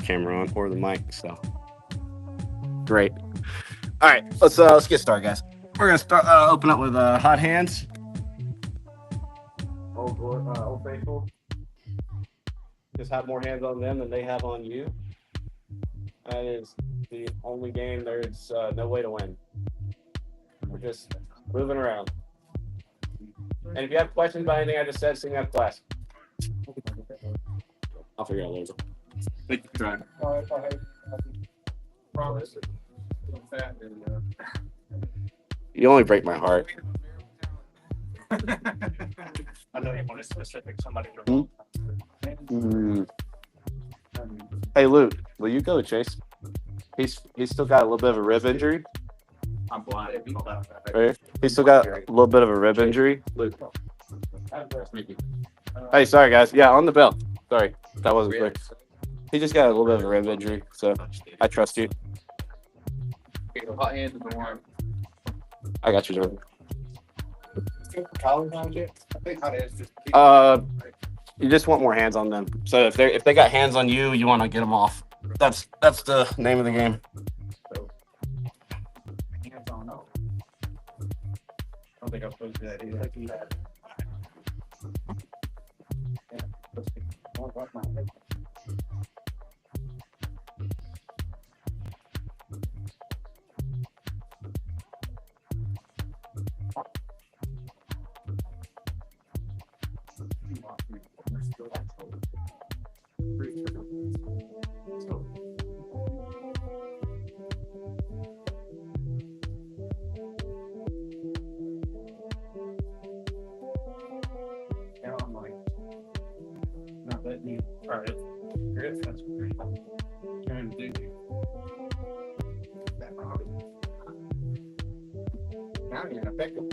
camera on or the mic. So great. All right, let's get started, guys. We're gonna start open up with hot hands. Old faithful. Just have more hands on them than they have on you. That is the only game. There's no way to win. We're just moving around. And if you have questions about anything I just said, sing out class. I'll figure it out later. Thank you for trying. Promise. You only break my heart. I know you want a specific somebody to Hey Luke, will you go with Chase? He's still got a little bit of a rib injury. I'm blind. Right? He's still got a little bit of a rib injury. Luke. Hey, sorry guys. Yeah, on the bell. Sorry, that wasn't quick. He just got a little bit of a rib injury, so I trust you. Hot hands in the warm. I got you, Jordan. You just want more hands on them. So if they got hands on you, you want to get them off. That's the name of the game. Hands on. I don't think I'm supposed to do that either. Now you're gonna pick them.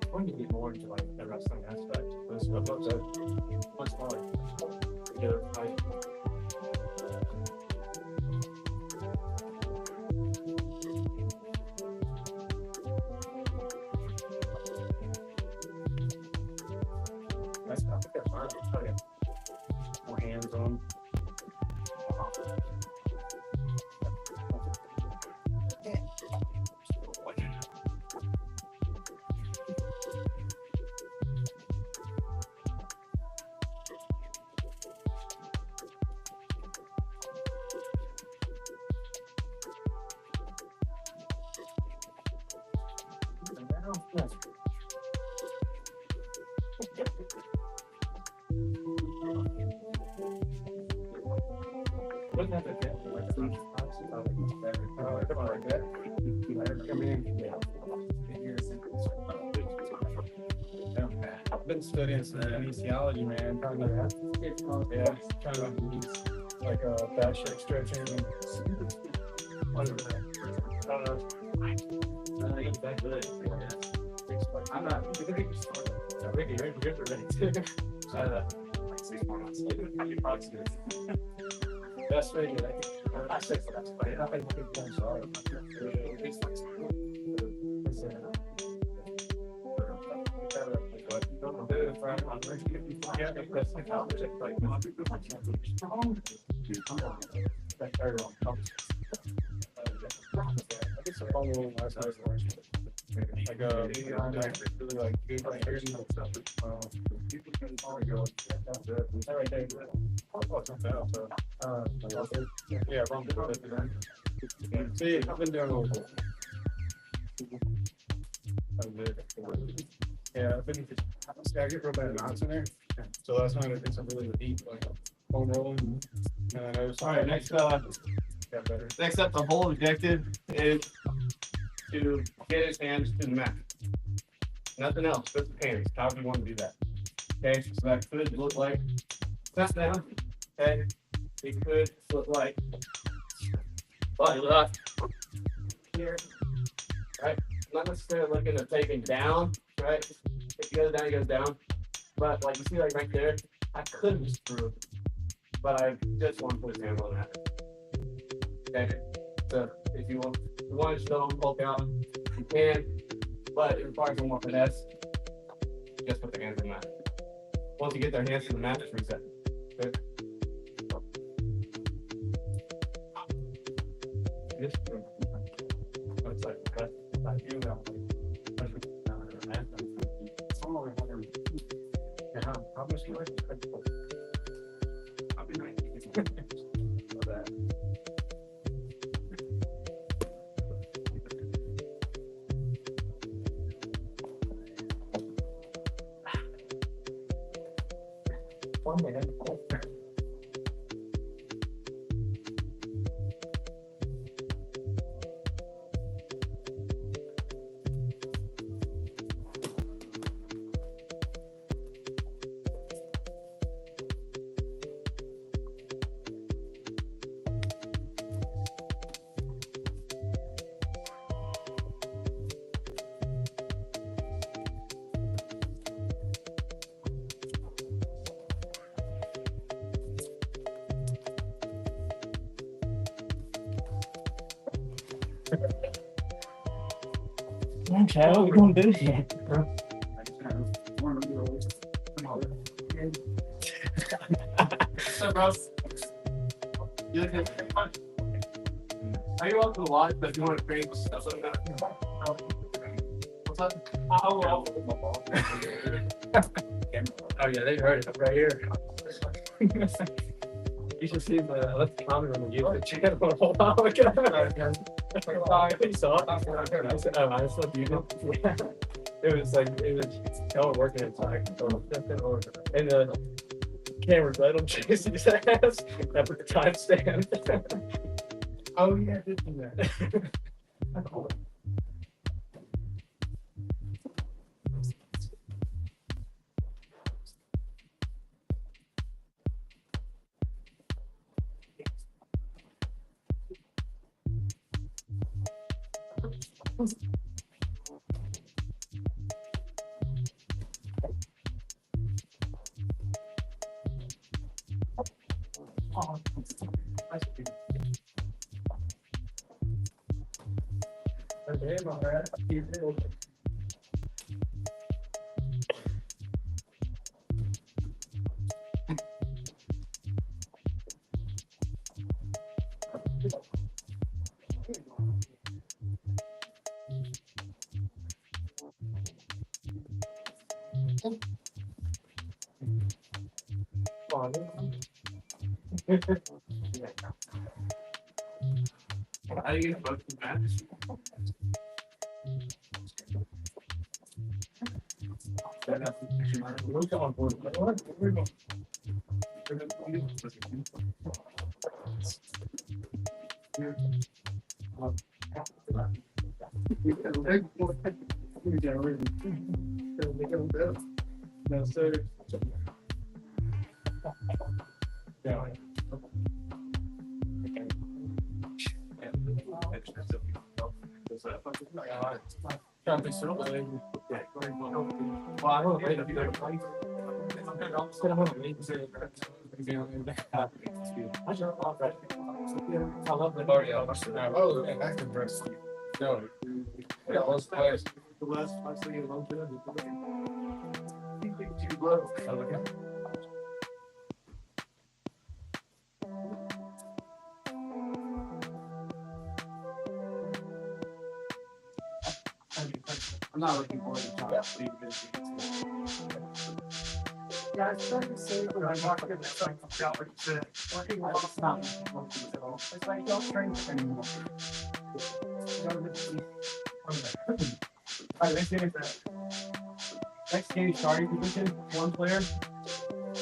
I want to get more into like the wrestling aspect. What's more like I think that's fine. Try to get more hands on. I've been studying some kinesiology, man. Trying to use like a fascia stretching. I don't know. I'm not. Ricky, you're ready too. Like 6 more months. Best way to I say for that, but I think it's sorry. Yeah, wrong. See, I've been doing a little. Yeah, I've been. I get real bad knots in there. So last night I did some really deep, like foam rolling. And I noticed. All right, next got better. Next up, the whole objective is to get his hands to the mat. Nothing else, just the hands. However you want to do that. Okay, so that could look like step down. Okay, it could look like body lock here. Right, not necessarily looking at taking down. Right, if he goes down, he goes down. But like you see, like right there, I could just screw it, but I just want to put his hand on that. Okay, so if you want to show him poke out, you can, but it requires a more finesse. Just put the hands in that. Once you get their hands to the mat, just reset. Okay. It's like you know. How much do you like? I'll be 90. One minute. Okay, what we gonna do here? What's up, bro? You looking fun? Are you welcome to watch, but if you want to create stuff like that? What's up? Oh, yeah, they heard it right here. You should see the left comment on the YouTube channel a whole while ago. You saw it? I slept you. It was like, y'all were working inside. And the camera's right on Jason's ass. I put the timestamp. Oh, yeah, I did do that. That's cool. Oh, that's good. Okay, my bad. You feel it. How do you get both the match? Look on board. No, sir. Yeah. Trying to be so well, I don't know if you're going I love the party. Oh, and I can rest. No, yeah, let's play. The last I see you alone today. Too low. Okay. I'm not looking forward to talking. Yeah, I started to say when I'm walking in the truck, I forgot what you said. Working with it's not it's like don't train anymore. Alright, next game is that. Next game starting position, one player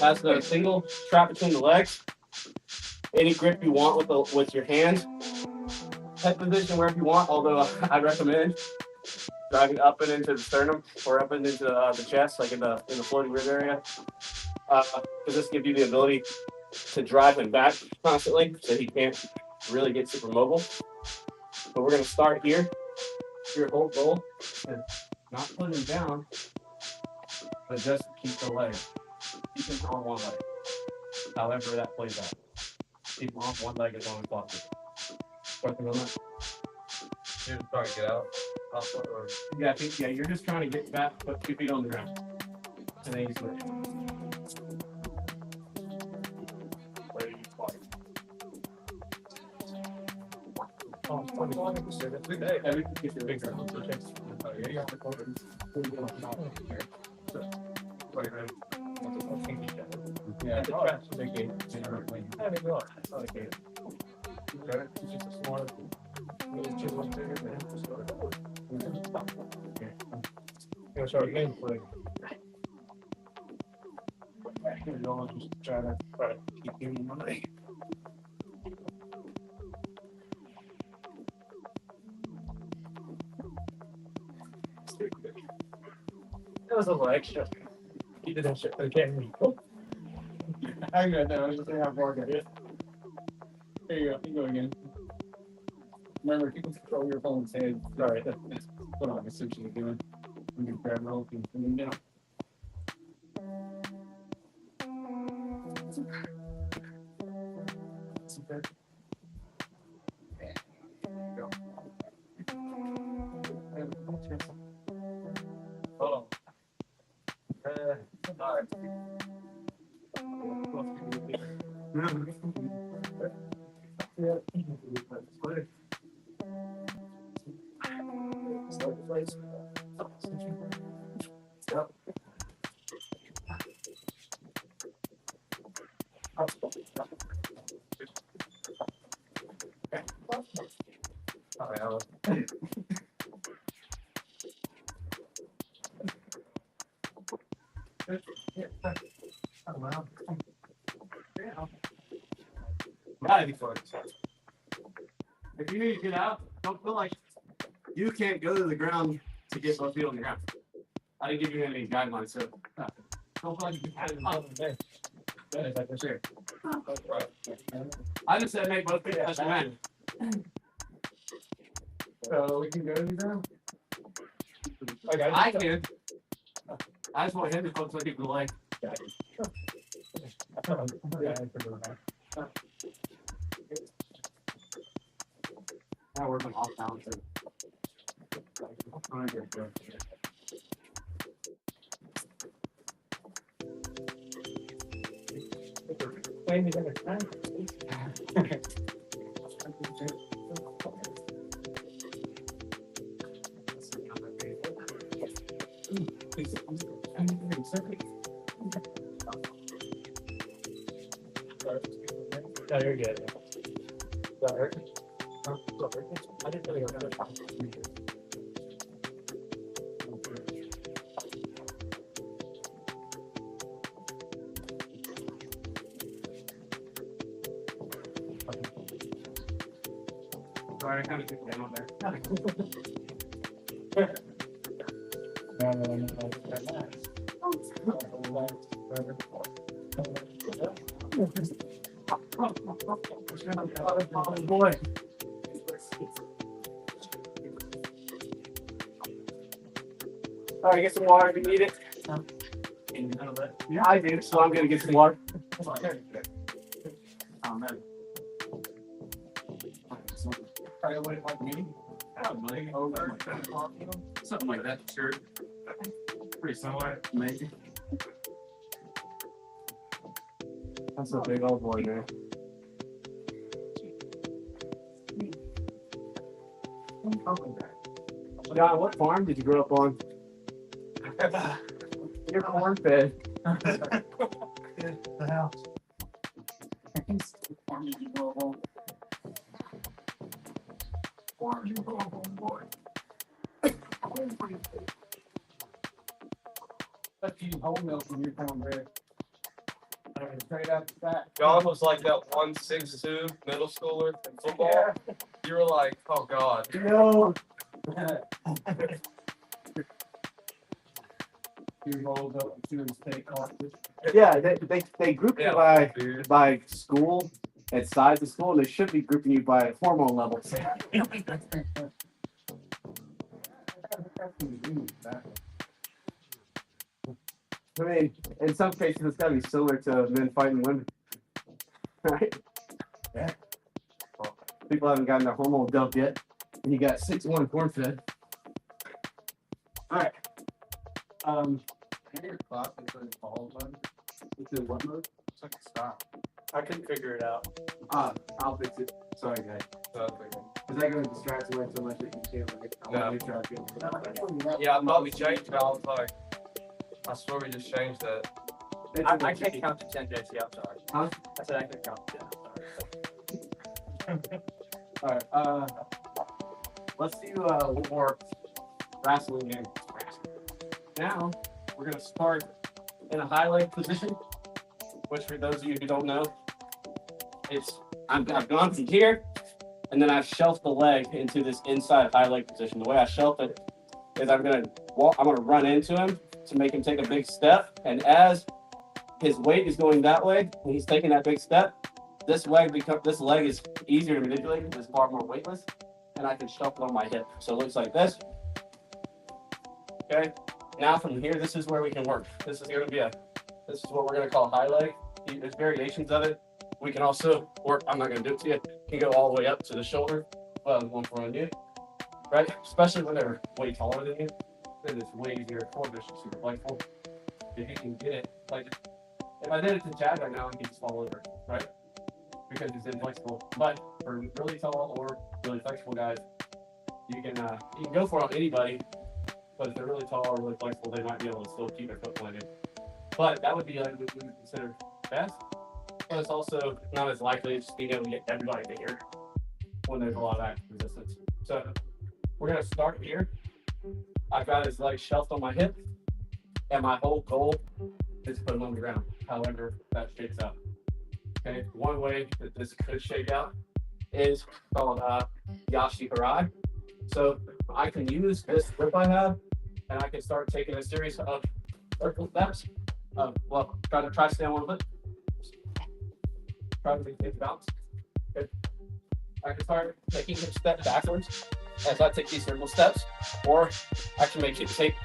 has the single strap between the legs. Any grip you want with your hand. Head position wherever you want, although I recommend driving up and into the sternum or up and into the chest, like in the floating rib area. Because this gives you the ability to drive him back constantly, so he can't really get super mobile. But we're going to start here. Your whole goal is not put him down, but just keep the leg. Keep him on one leg. However that plays out. Keep him on one leg is on the clock. Working on that. You're trying to get out. Yeah, I think, you're just trying to get back, put 2 feet on the ground. And then you switch. Yeah, that's a big game. It's not a game. It's just a small little chip up there. Yeah, sorry, again, like, you know, just try to keep giving money. That was a little extra. He did that shit for the camera. I got that. I was just saying how far I get. There you go. You go again. Remember, you can control your phone's head. Sorry, that's what I'm essentially doing. I'm going to grab rope and put them down. Okay. Go. Hold on. All right. Yeah. Start the place. Stop. Oh, wow. Yeah. Gotta be fun. If you need to get out, don't feel like you can't go to the ground to get both feet on the ground. I didn't give you any guidelines, so don't feel like you can have it. That is like this here. I just said make both feet touch the mat. So we can go to the ground? I can. I just want him to focus on keeping the leg. Yeah, Now we're going off balance. Playing these other times. No, you're good. Does that hurt? Huh? Does that hurt? I didn't really hurt. Sorry, I kind of took down there. Oh boy. All right, get some water if you need it. Yeah, I do, so I'm gonna get some water. Oh man. Probably wouldn't like me. Something like that, sure. Pretty similar, maybe. That's a big old boy, man. John, what farm did you grow up on? You're corn fed. The house. Farm you grow up on. Farm you grow up on, boy. Let's use whole milk from your cornbread. Straight out the fat. John was like that 1-6-2 middle schooler in football. Yeah. You were like, oh God. No. You rolled up to the state office. Yeah, they group you Yeah, dude. by school and size of school, and they should be grouping you by hormone levels. I mean, in some cases, it's got to be similar to men fighting women, right? Yeah. People haven't gotten their hormone dump yet, and you got 6'1" corn fed. All right. Your clock is really tall, bud. It's in what mode? It's like a stop. I couldn't figure it out. I'll fix it. Sorry, guys. So, okay. Is that going to distract away so much that you can't like? I want to make sure I feel Yeah, I thought we changed it. I was like, I swear we just changed that. I can't count to 10, JC. I'm sorry. Huh? I said I can't count to 10. I'm sorry. All right. Let's do one more wrestling game. Now we're gonna start in a high leg position, which for those of you who don't know, I've gone from here, and then I've shelved the leg into this inside high leg position. The way I shelf it is I'm gonna run into him to make him take a big step, and as his weight is going that way, and he's taking that big step, this leg is easier to manipulate. It's far more weightless, and I can shuffle on my hip. So it looks like this. Okay. Now from here, this is where we can work. This is what we're gonna call high leg. There's variations of it. We can also work. I'm not gonna do it to you. Can go all the way up to the shoulder. One for one, right? Especially when they're way taller than you, then it's way easier. Forward is super flexible. If you can get it, like if I did it to Chad right now, he could just fall over, right? Because it's inflexible. But for really tall or really flexible guys, you can go for it on anybody. But if they're really tall or really flexible, they might be able to still keep their foot planted. But that would be like what we would consider best. But it's also not as likely as just being able to get everybody to here when there's a lot of active resistance. So we're gonna start here. I've got his legs shelved on my hip, and my whole goal is to put him on the ground. However, that shakes out. Okay, one way that this could shake out is called Yashi Harai. So I can use this grip I have, and I can start taking a series of circle steps. Try to stay on one foot. Try to make things bounce. Good. I can start making him step backwards as I take these circle steps, or I can make it take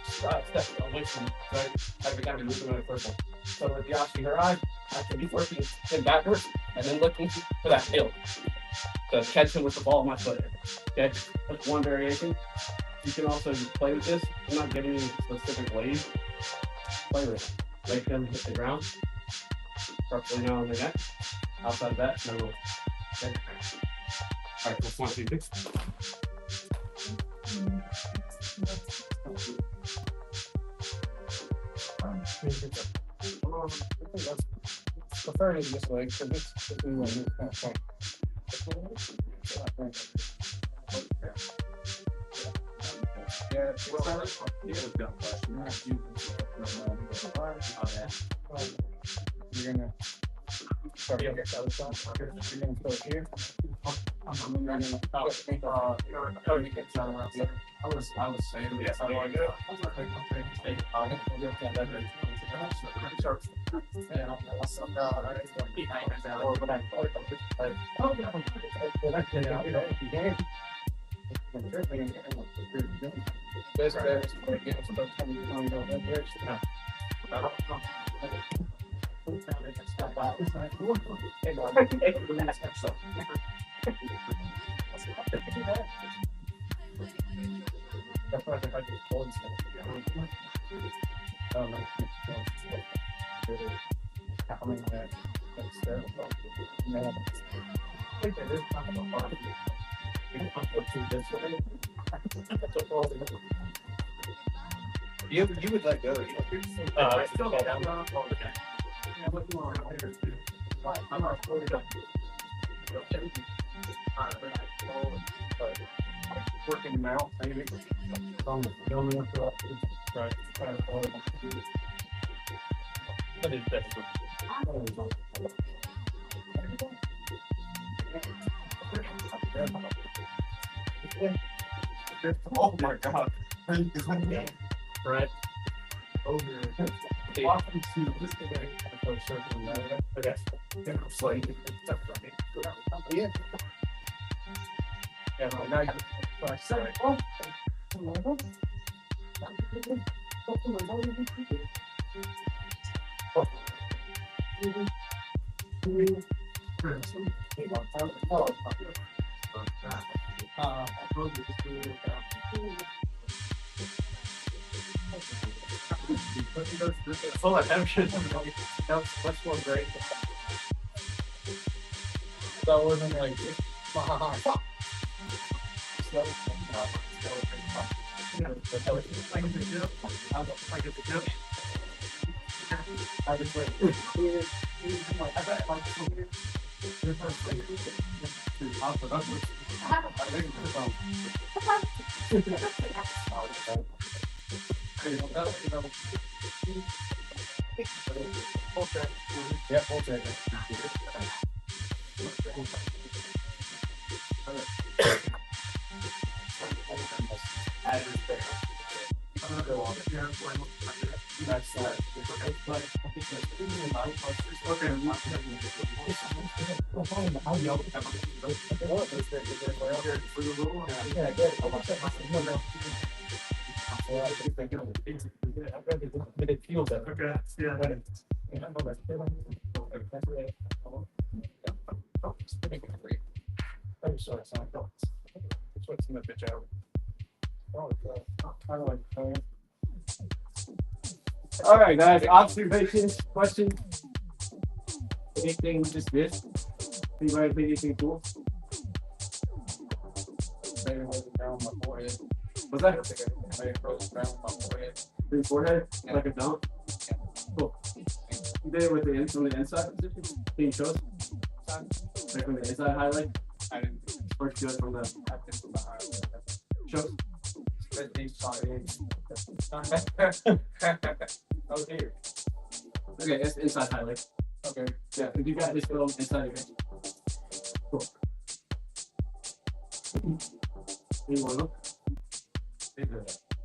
steps away from me. So I can kind of move him in a circle. So with the Yashi Harai, I can be working him backwards and then looking for that hill to catch him with the ball of my foot. Okay, that's one variation. You can also play with this. I'm not giving you specific ways. Play with it. Make them hit the ground. Roughly now on the neck. Outside of that, no rules. Okay. All right, let's want to do this. Prefer to this way because this is one kind of fun. Yeah, you're gonna start here. You're gonna start here. I was saying yes. I want to go. You would let go. Working him out, maybe. Right. What is that? Oh my God. Right. Over. Walking to this way. Okay. Yeah. Yeah, now you sorry. Full of emotion. That's much more great. So it wasn't like, fuck. I just went, yeah, we'll take it. That's that. But it feels better. Okay. Yeah. I'm sorry, it's not dogs. It's what's in the bitch out. All right, guys. Observations, questions, anything just this? Anybody think anything cool? What's that? Through forehead, like a dump. Cool. You did it with the from the inside position. Can you show us? Like from the inside highlight. I didn't. Or do it from the show us. Oh dear. Okay, it's inside highlight. Okay. Yeah, if you got this film inside of it. Cool. You want to look?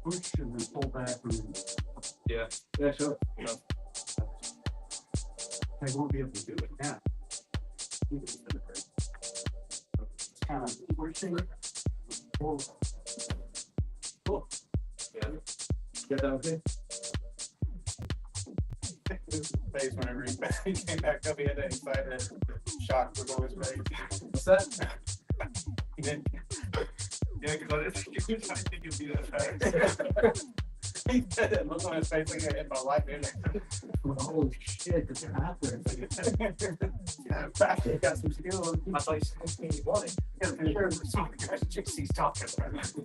Push and then pull back. Yeah. Yeah, sure. I won't be able to do it now. It's kind of pushing. Cool. Yeah. Get that okay? His face whenever he came back up, he had that excited shock was on his face. What's that? He didn't. Yeah, because I didn't think it'd be that fast. He said it. Look on his face like I hit my life in it. Holy shit, this happened. Yeah, back, he got some skills. I thought you wanted. Yeah, for sure. Some of the guys chicks he's talking about. Some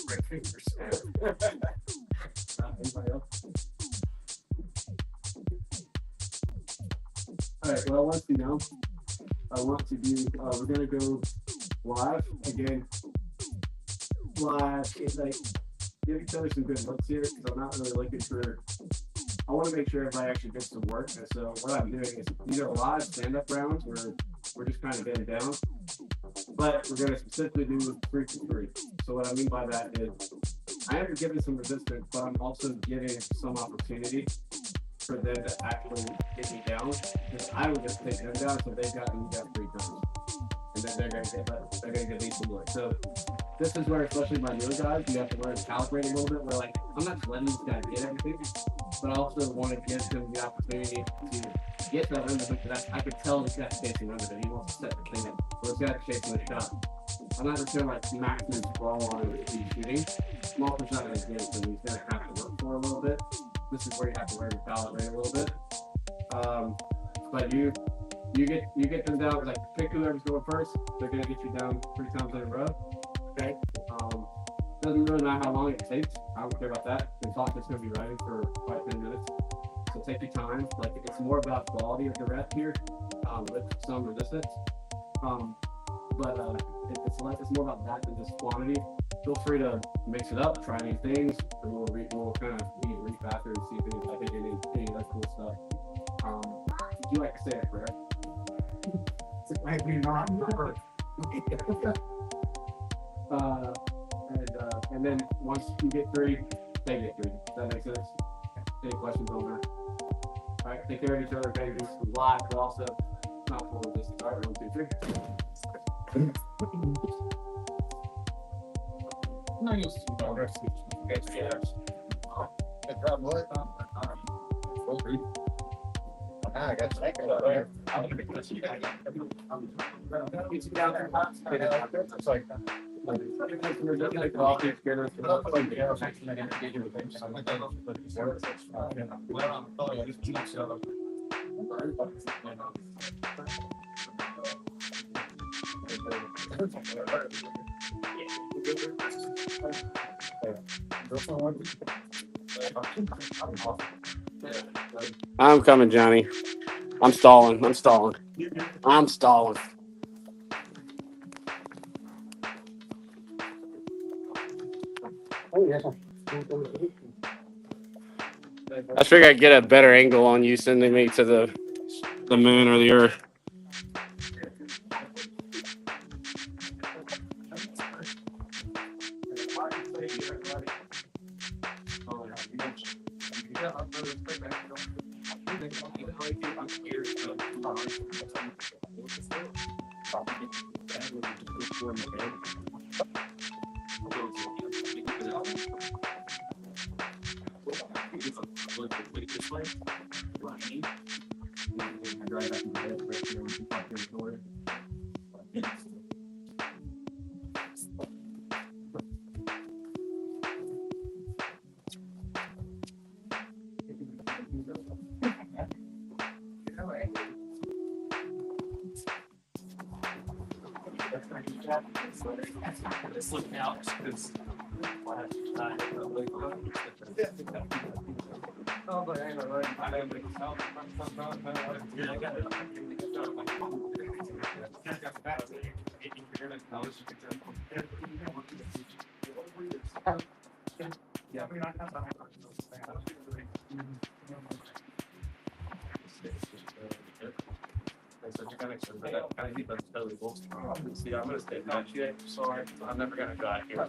red fingers. Anybody else? Alright, what I want to know, we're gonna go live again. Live is like give each other some good looks here because I'm not really looking for. I want to make sure everybody actually gets to work. And so what I'm doing is either live stand-up rounds where we're just kind of getting down, but we're gonna specifically do 3-for-3. So what I mean by that is I am giving some resistance, but I'm also giving some opportunity for them to actually get me down. Because I would just take them down, so they've got me down 3 times, and then they're gonna get me some more. So this is where, especially my newer guys, you have to learn to calibrate a little bit. Where like I'm not just letting this guy get everything, but I also want to give him the opportunity to get that under because I could tell this guy's chasing under it. He wants to set the thing up, or this guy's chasing the shot. I'm not just gonna like smack his ball on him if he's shooting. Small's not gonna get it, so he's gonna have to work for a little bit. This is where you have to learn to calibrate a little bit. But you get them down, like pick whoever's going first. They're gonna get you down 3 times in a row. Okay. Doesn't really matter how long it takes. I don't care about that. The clock is gonna be running for 5-10 minutes. So take your time. Like it's more about quality of the rep here, with some resistance. But it's more about that than just quantity. Feel free to mix it up, try new things, and we'll kind of read faster and see if any other cool stuff. Do you like to say a prayer? Maybe not. And then once you get 3, they get 3. Does that make sense? Any questions on that? All right, take care of each other. Okay, this is live, but also not full of this. All right, 1, 2, 3. No, you'll see. I got second out there. It's like I'm coming, Johnny. I'm stalling. I'm stalling. I'm stalling. I figured I'd get a better angle on you sending me to the moon or the earth. Just looking out because see, I'm gonna stay back here. Sorry, I'm never gonna go out here.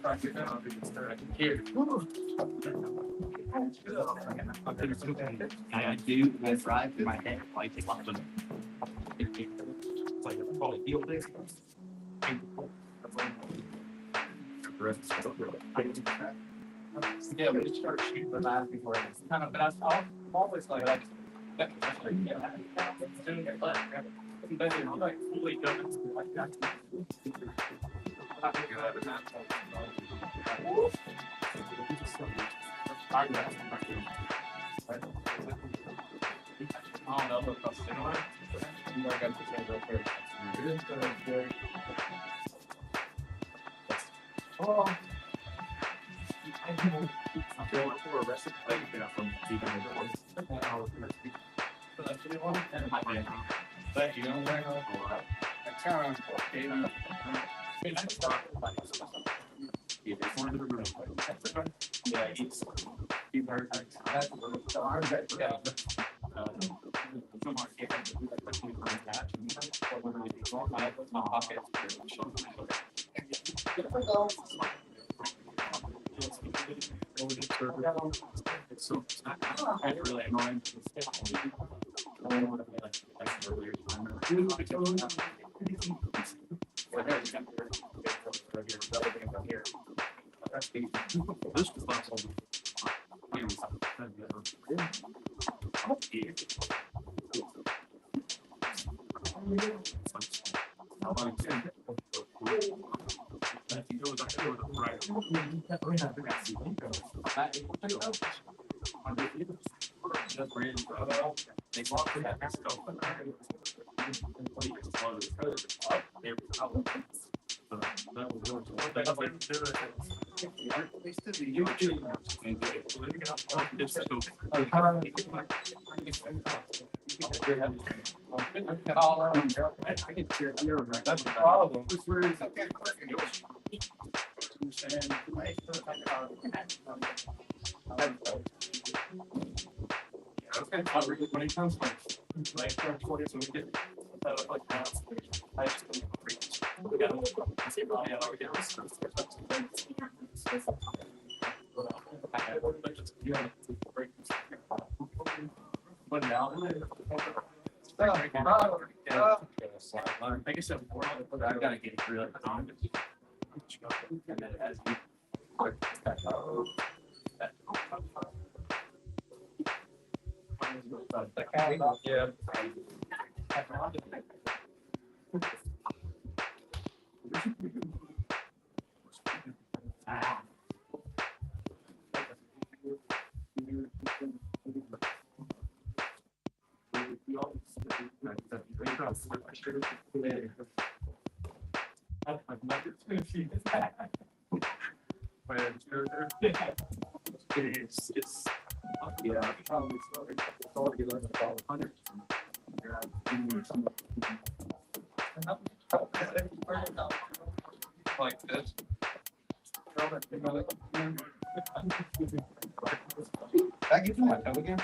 I do. I drive in my head. I take lots of. It's like a probably deal thing. Yeah, we just start shooting the last before it's kind of. But I'm always like. I'm like fully done. So it's really annoying. I don't want to be like earlier time. This was possible. That's the problem. When it comes like 40, so we get like that. I just but now, like I said before, I gotta get really calm. Yeah. It's yeah, probably sorry. It's all to get over the ball 100. Like this. I give you my toe again.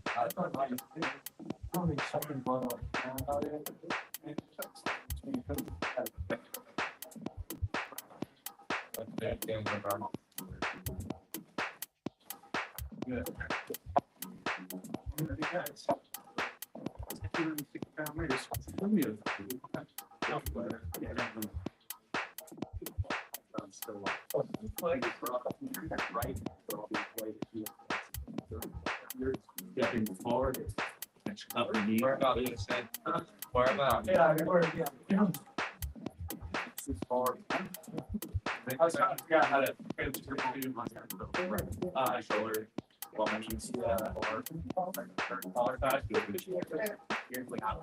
I thought I only something about it. Good. You're getting forward. Up the knee. Where about you said? Where about? Yeah, yeah. This is forward. I forgot how to shoulder. Well, I mean, see that or collar patch. Here's like how.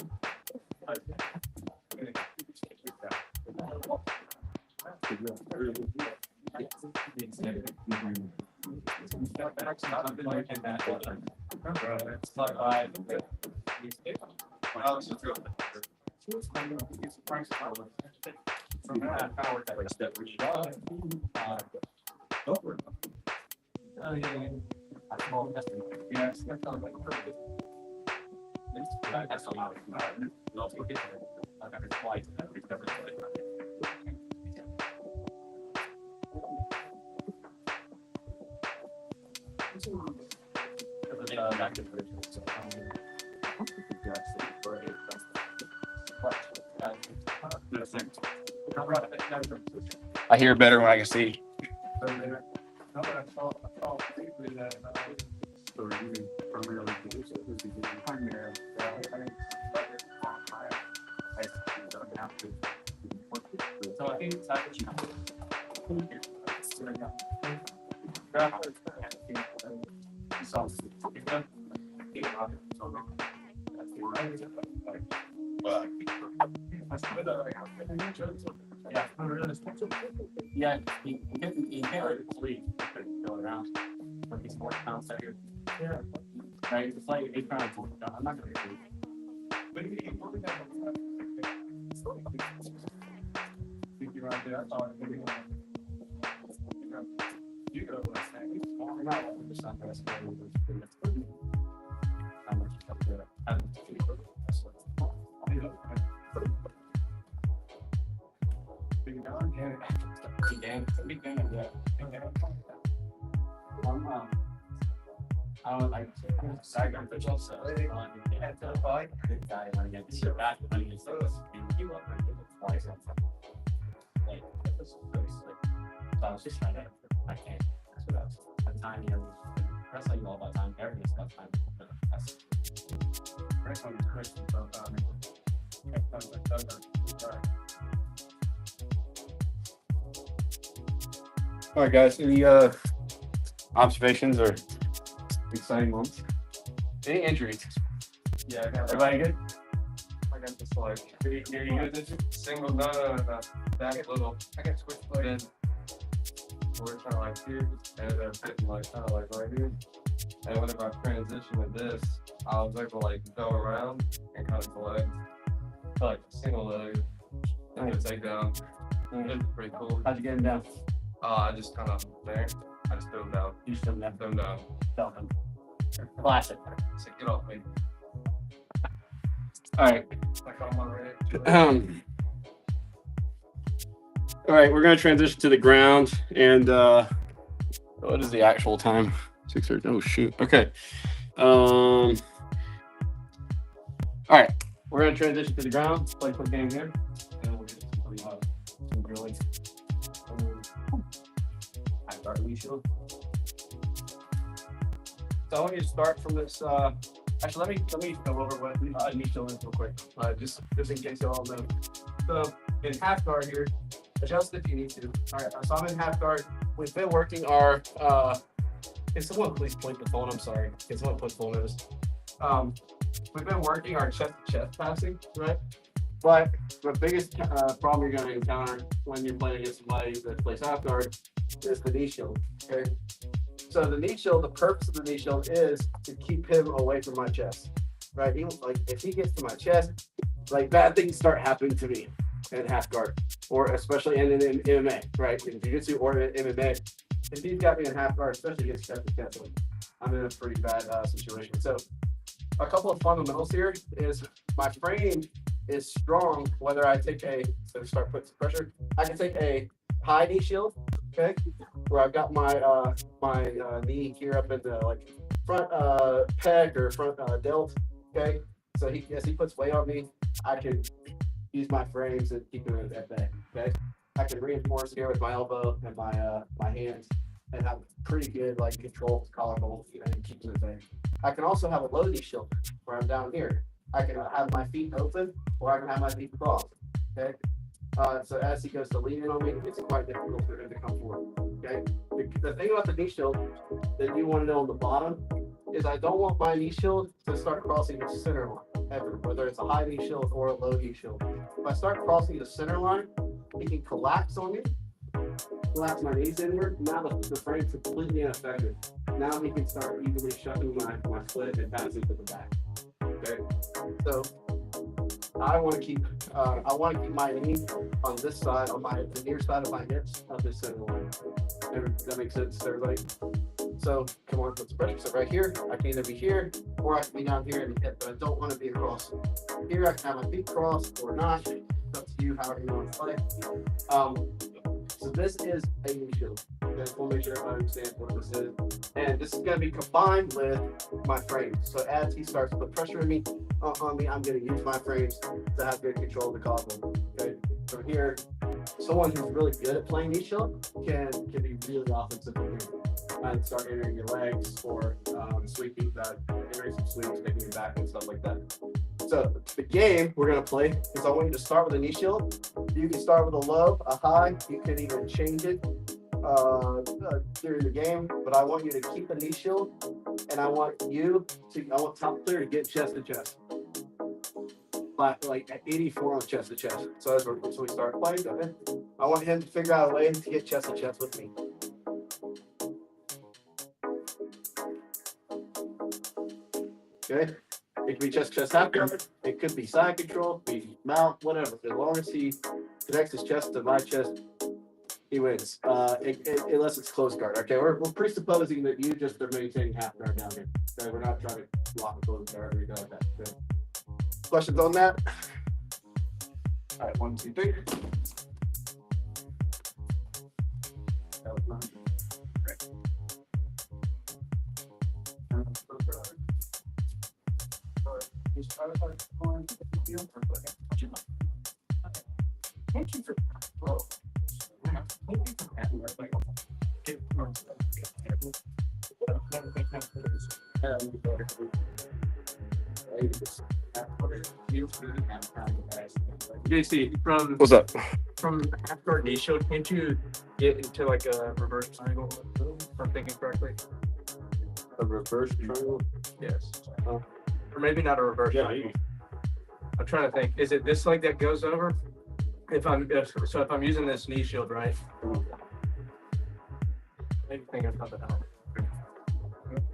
I hear better when I can see. So I think it's actually yeah, he can't sleep going around. Like he's 40 pounds out here. Yeah. Right, it's like 8 pounds. I'm not gonna sleep. But he working out. Right there, I thought you go last night. I'm not the sun rest. How much up there? Big down, yeah. Big down, yeah. I would like to side gun pitch also. Head to the bike. Good guy when he gets back when he gets this. You up and give it twice. Like this is really slick. So I was just trying to I can't. That's what I was time here. That's like all about time. Everything's about time. That's first one is question about time. All right, guys. Any observations or exciting moments? Any injuries? Yeah, I got Everybody good? I got this like single no, back little. I got switch Then we're kind of like here, and they're fitting like kind of like right here. And whenever I transition with this, I was able to like go around and kind of collect like single leg and then take down. It's pretty cool. How'd you get him down? I just kind of there. I just threw him down. You just didn't have Threw him down. felt him. Classic. So get off me. All right. Like on my red. All right, we're gonna transition to the ground, and what is the actual time? 6:30. Oh shoot. Okay. All right, we're gonna transition to the ground. Play a quick game here, and we'll get some grilling. I start Alicia. So I want you to start from this. Actually, let me go over what Alicia is real quick, just in case you all know. So in half guard here, adjust if you need to. All right, so I'm in half guard. We've been working our. Can someone please point the phone? I'm sorry. Can someone put phone notice? We've been working our chest to chest passing, right? But the biggest problem you're going to encounter when you're playing against somebody that plays half guard is the knee shield. Okay. So the knee shield, the purpose of the knee shield is to keep him away from my chest. Right? Like if he gets to my chest, like bad things start happening to me in half guard, or especially in MMA, right? In jiu-jitsu or in MMA. If he's got me in half guard, especially against chest to chest, I'm in a pretty bad situation. So a couple of fundamentals here is my frame is strong whether I take so start putting some pressure. I can take a high knee shield, okay, where I've got my knee here up in the like front pec or front delt, okay. So as he puts weight on me, I can use my frames and keep him at bay, okay. I can reinforce here with my elbow and my hands and have pretty good like control of the collarbone and keep him at bay. I can also have a low knee shield where I'm down here. I can have my feet open or I can have my feet crossed. Okay. So as he goes to lean in on me, it's quite difficult for him to come forward. Okay. The thing about the knee shield that you want to know on the bottom is I don't want my knee shield to start crossing the center line ever, whether it's a high knee shield or a low knee shield. If I start crossing the center line, he can collapse on me, collapse my knees inward. Now the frame's completely ineffective. Now he can start easily shoving my foot and passing to the back. Okay, so I want to keep my knee on this side, on the near side of my hips of this center line. That makes sense to everybody. So come on, put some pressure. So right here, I can either be here or I can be down here in the hip, but I don't want to be across. Here I can have my feet crossed or not. It's up to you, however you want to play. So this is a knee shield. Okay, so we'll make sure everybody understands what this is. And this is going to be combined with my frames. So as he starts to put pressure on me, I'm going to use my frames to have good control of the collarbone. Okay, from here, someone who's really good at playing knee shield can be really offensive from here and start entering your legs or sweeping entering some sweeps, taking your back and stuff like that. So the game we're going to play is I want you to start with a knee shield. You can start with a low, a high. You can even change it during the game, but I want you to keep a knee shield, and I want top player to get chest to chest, like at 84 on chest to chest. So as we start playing, okay, I want him to figure out a way to get chest to chest with me. Okay, it could be chest half guard. It could be side control, be mount, whatever. As long as he connects his chest to my chest, he wins. Unless it's close guard. Okay, we're presupposing that you just are maintaining half guard down here. Okay, we're not trying to block a close guard or anything like that. Okay. Questions on that? All right, 1, 2, 3. That was mine. Great. JC, What's up? from half guard knee shield, can't you get into like a reverse triangle? If I'm thinking correctly. A reverse triangle? Yes. Or maybe not a reverse triangle. I'm trying to think. Is it this leg that goes over? If I'm using this knee shield, right? Maybe thinking about that out.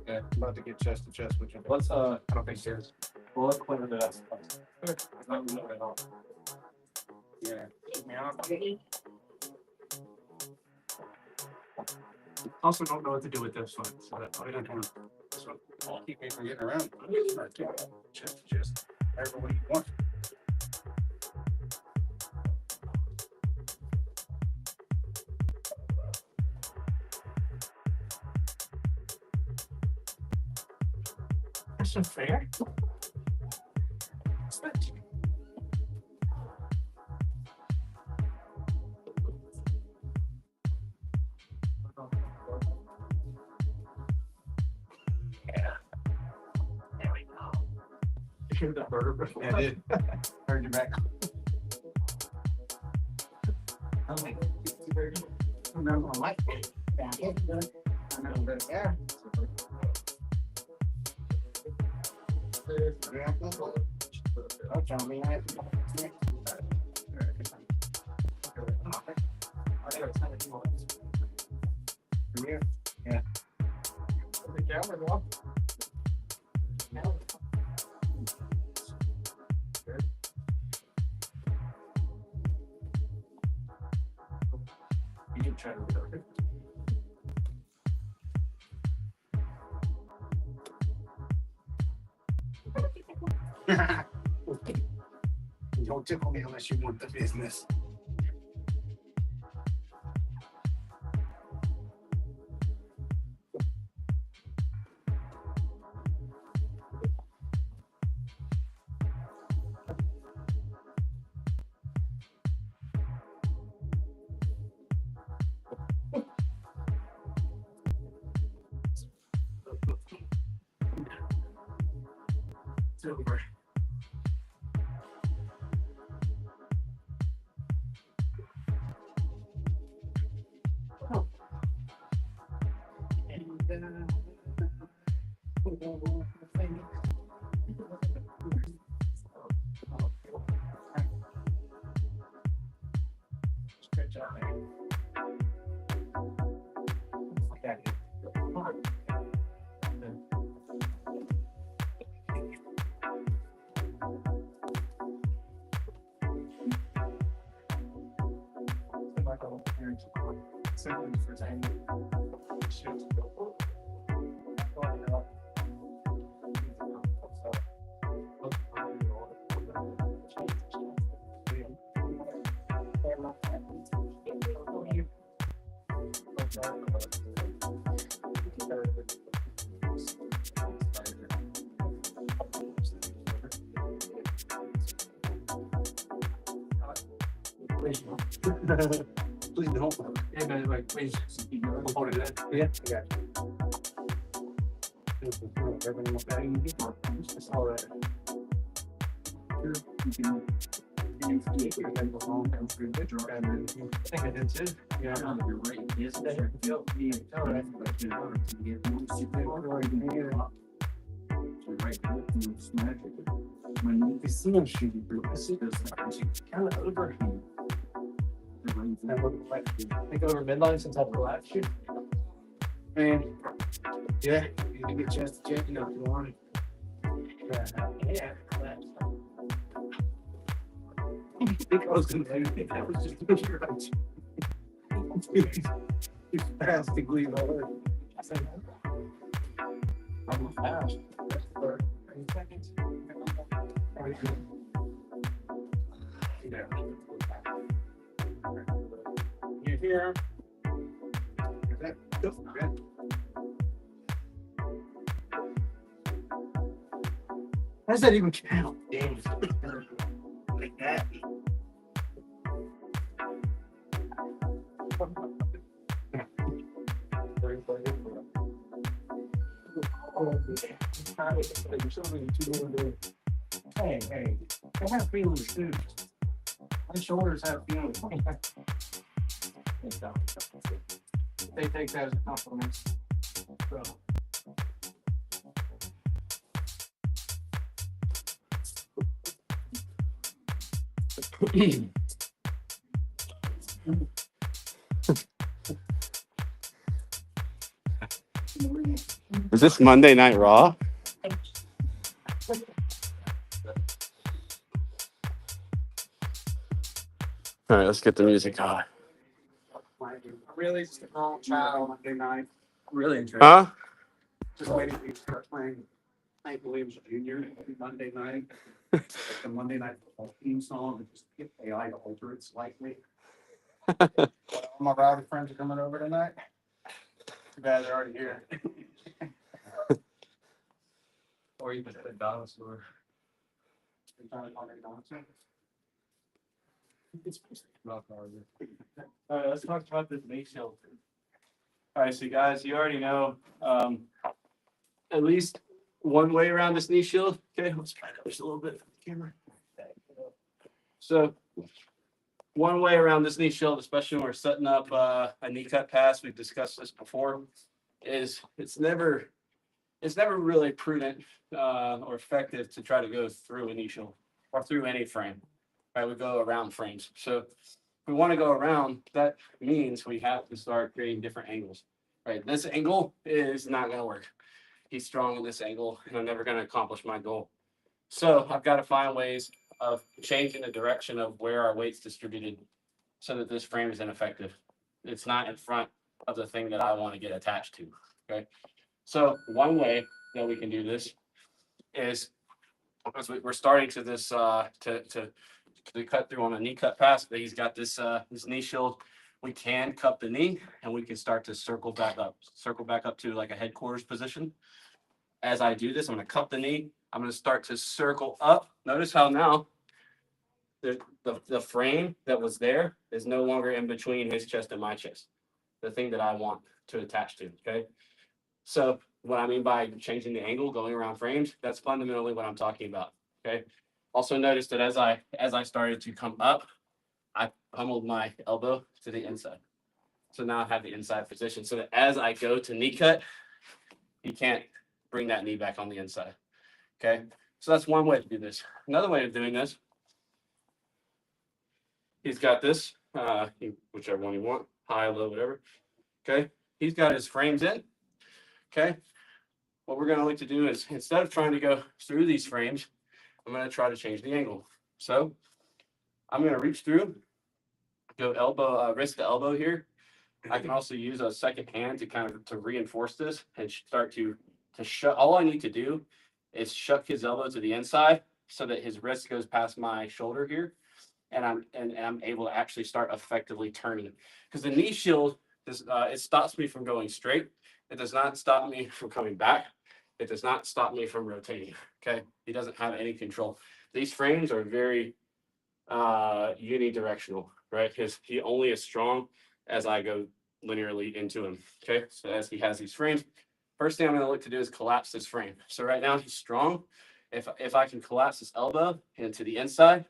Yeah, I'm about to get chest to chest with you. Let's I don't think it is. Well, let's play with that. Yeah. Also don't know what to do with this one, so that's why I don't know. This one. I'll keep me from getting around. Just whatever way you want. That's unfair. What's that? Yeah. There we go. You hear that burger? Yeah, I did. Heard you back. Remember my life. Back in. Remember there. I'll tell me. From here? Yeah. The camera off. You can try to record it. Don't tickle me unless you want the business. It's over. Good job, man. Okay. Please don't. Yeah, but like, please. Hold it in. Yeah, I got you. Everything okay? It's all right. I think I did too. Yeah. You're right. Yes, that feel me. All right. When you see him shooting through, I see this kind of over. I think over midline since I've last shoot. Man, yeah, you can get a chance to check, if you want it. Yeah. I think I was gonna do that was just to make sure it's drastically lower. I'm fast. That's for 30 seconds. Yeah. You hear? Is that good? How does that even count? Damn. Like that. Hey, I have feelings too. My shoulders have feelings. They take that as a compliment. So. Is this Monday Night Raw? All right, let's get the music on. Really, just a wrong child Monday night. Really interesting. Huh? Just waiting for you to start playing. I believe it's Junior Monday night. Like the Monday night football theme song, and just get AI to alter it slightly. All my rowdy friends are coming over tonight. Too bad they're already here. Or you just put a dinosaur. All right, let's talk about this knee shelter. All right, so guys, you already know at least one way around this knee shield. Okay, let's try that just a little bit for the camera. So one way around this knee shield, especially when we're setting up a knee cut pass, we've discussed this before, is it's never really prudent or effective to try to go through a knee shield or through any frame. Right, we go around frames. So we want to go around, that means we have to start creating different angles, right? This angle is not going to work. He's strong in this angle, and I'm never going to accomplish my goal. So I've got to find ways of changing the direction of where our weight's distributed so that this frame is ineffective. It's not in front of the thing that I want to get attached to, okay? So one way that we can do this is, as we're starting to this to cut through on a knee cut pass, but he's got this this knee shield. We can cup the knee and we can start to circle back up to like a headquarters position. As I do this, I'm going to cup the knee. I'm going to start to circle up. Notice how now the frame that was there is no longer in between his chest and my chest, the thing that I want to attach to, okay? So what I mean by changing the angle, going around frames, that's fundamentally what I'm talking about, okay? Also notice that as I started to come up, I pummeled my elbow to the inside. So now I have the inside position so that as I go to knee cut, he can't bring that knee back on the inside, okay? So that's one way to do this. Another way of doing this, he's got this, whichever one you want, high, low, whatever, okay? He's got his frames in, okay? What we're gonna like to do is, instead of trying to go through these frames, I'm going to try to change the angle. So I'm going to reach through, go elbow, wrist to elbow here. I can also use a second hand to kind of to reinforce this and start to shut. All I need to do is shuck his elbow to the inside so that his wrist goes past my shoulder here, and I'm able to actually start effectively turning. Because the knee shield it stops me from going straight. It does not stop me from coming back. It does not stop me from rotating. Okay, he doesn't have any control. These frames are very unidirectional, right? Because he only is strong as I go linearly into him. Okay, so as he has these frames, first thing I'm going to look to do is collapse this frame. So right now he's strong. If I can collapse his elbow into the inside,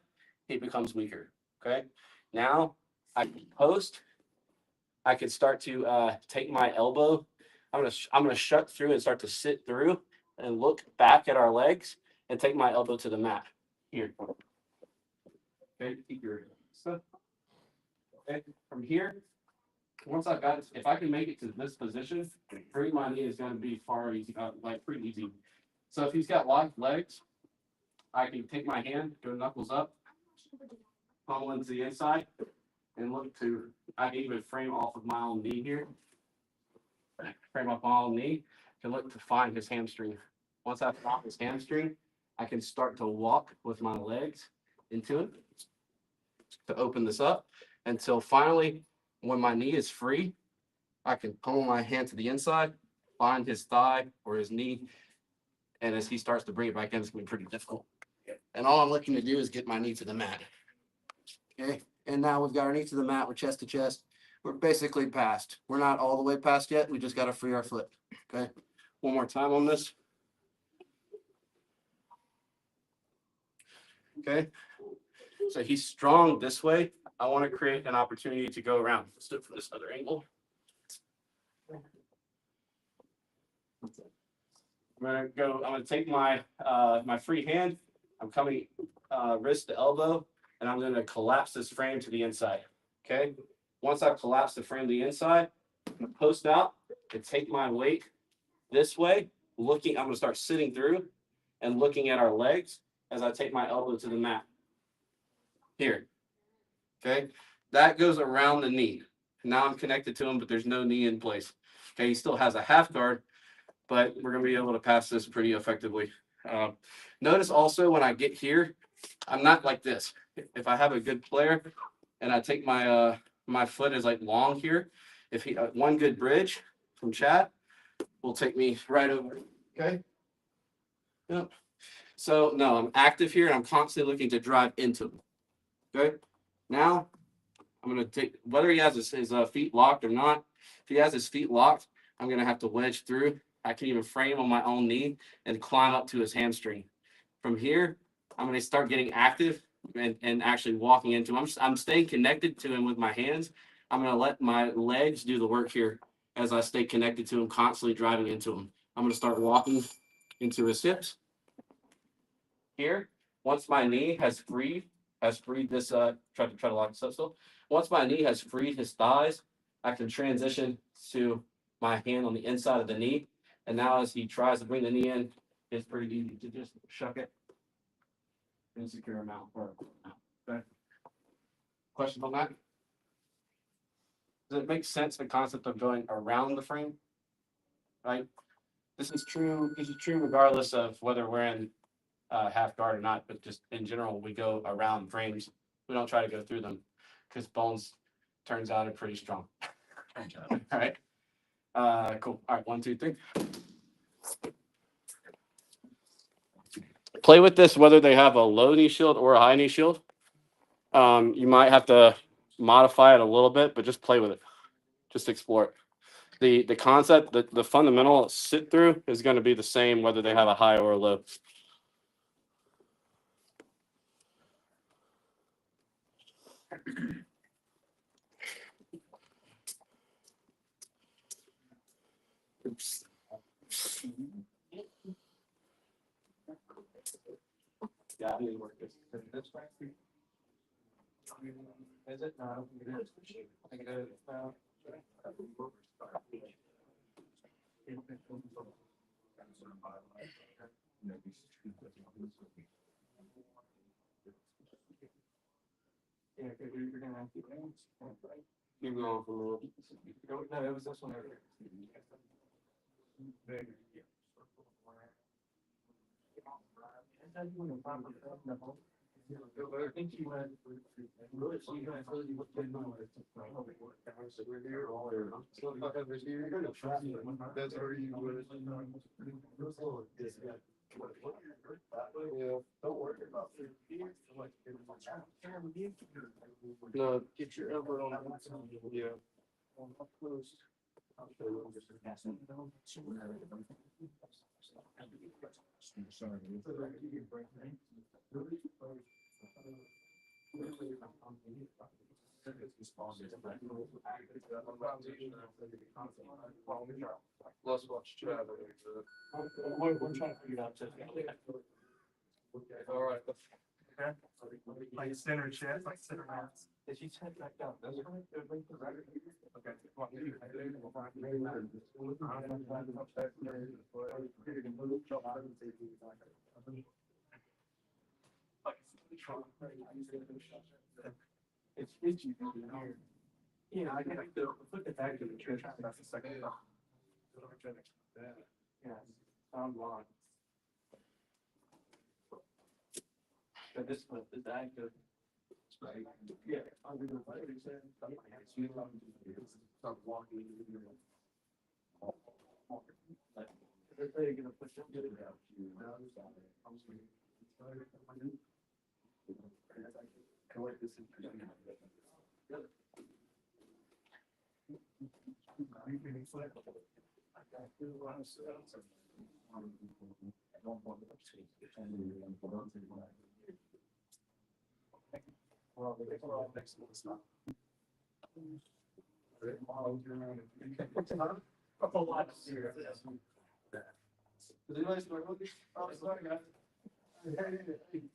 he becomes weaker. Okay, now I can post. I can start to take my elbow. I'm gonna shut through and start to sit through and look back at our legs and take my elbow to the mat here. Okay, keep your stuff. Okay, from here, once I've got it, if I can make it to this position, bring my knee is going to be far easy, like pretty easy. So if he's got locked legs, I can take my hand, go knuckles up, pummel into the inside, and look to. I can even frame off of my own knee here. Frame up my own knee to look to find his hamstring. Once I found his hamstring, I can start to walk with my legs into it to open this up until finally, when my knee is free, I can pummel my hand to the inside, find his thigh or his knee, and as he starts to bring it back in, it's going to be pretty difficult. And all I'm looking to do is get my knee to the mat. Okay, and now we've got our knee to the mat. We're chest to chest. We're basically past. We're not all the way past yet. We just got to free our foot. Okay, one more time on this. Okay, so he's strong this way. I want to create an opportunity to go around. Let's do it from this other angle. I'm gonna take my my free hand. I'm coming wrist to elbow, and I'm gonna collapse this frame to the inside. Okay. Once I've collapsed the frame to the inside, I'm gonna post out and take my weight this way. I'm gonna start sitting through and looking at our legs as I take my elbow to the mat. Here. Okay. That goes around the knee. Now I'm connected to him, but there's no knee in place. Okay. He still has a half guard, but we're going to be able to pass this pretty effectively. Notice also when I get here, I'm not like this. If I have a good player and I take my my foot is like long here, if he one good bridge from Chad will take me right over. Okay. Yep. So no, I'm active here and I'm constantly looking to drive into him. Okay. Now I'm going to take, whether he has his feet locked or not, if he has his feet locked, I'm going to have to wedge through. I can even frame on my own knee and climb up to his hamstring. From here, I'm going to start getting active and actually walking into him. I'm staying connected to him with my hands. I'm going to let my legs do the work here as I stay connected to him, constantly driving into him. I'm going to start walking into his hips. Here, once my knee has freed has freed this, try to lock this up still. Once my knee has freed his thighs, I can transition to my hand on the inside of the knee. And now as he tries to bring the knee in, it's pretty easy to just shuck it and secure him out. Okay. Questions on that? Does it make sense, the concept of going around the frame? Right? This is true regardless of whether we're in half guard or not, but just in general, we go around frames. We don't try to go through them because bones turns out are pretty strong. All right. Cool. All right, 1, 2, 3. Play with this whether they have a low knee shield or a high knee shield. You might have to modify it a little bit, but just play with it. Just explore it. The concept, the fundamental sit through is going to be the same whether they have a high or a low. Oops. Yeah, I need to work this. Is it? No, I don't think it is. I think it is. Yeah, you're gonna have to keep going for a little. No, it was this one over here. I think you went. That's where you would. Yeah, don't worry about it. No, get your elbow on. Yeah. Up close. Let's watch Chad. We're trying to figure it out too. All right. Okay. Like center chest, like center mass. Did you head back down? That's right. Okay. It's itchy. Yeah, I can put it back to the church. That's the second. Yeah, sound long. But this one is active. Yeah, I'm gonna play it. Start walking. They're gonna push up to the couch.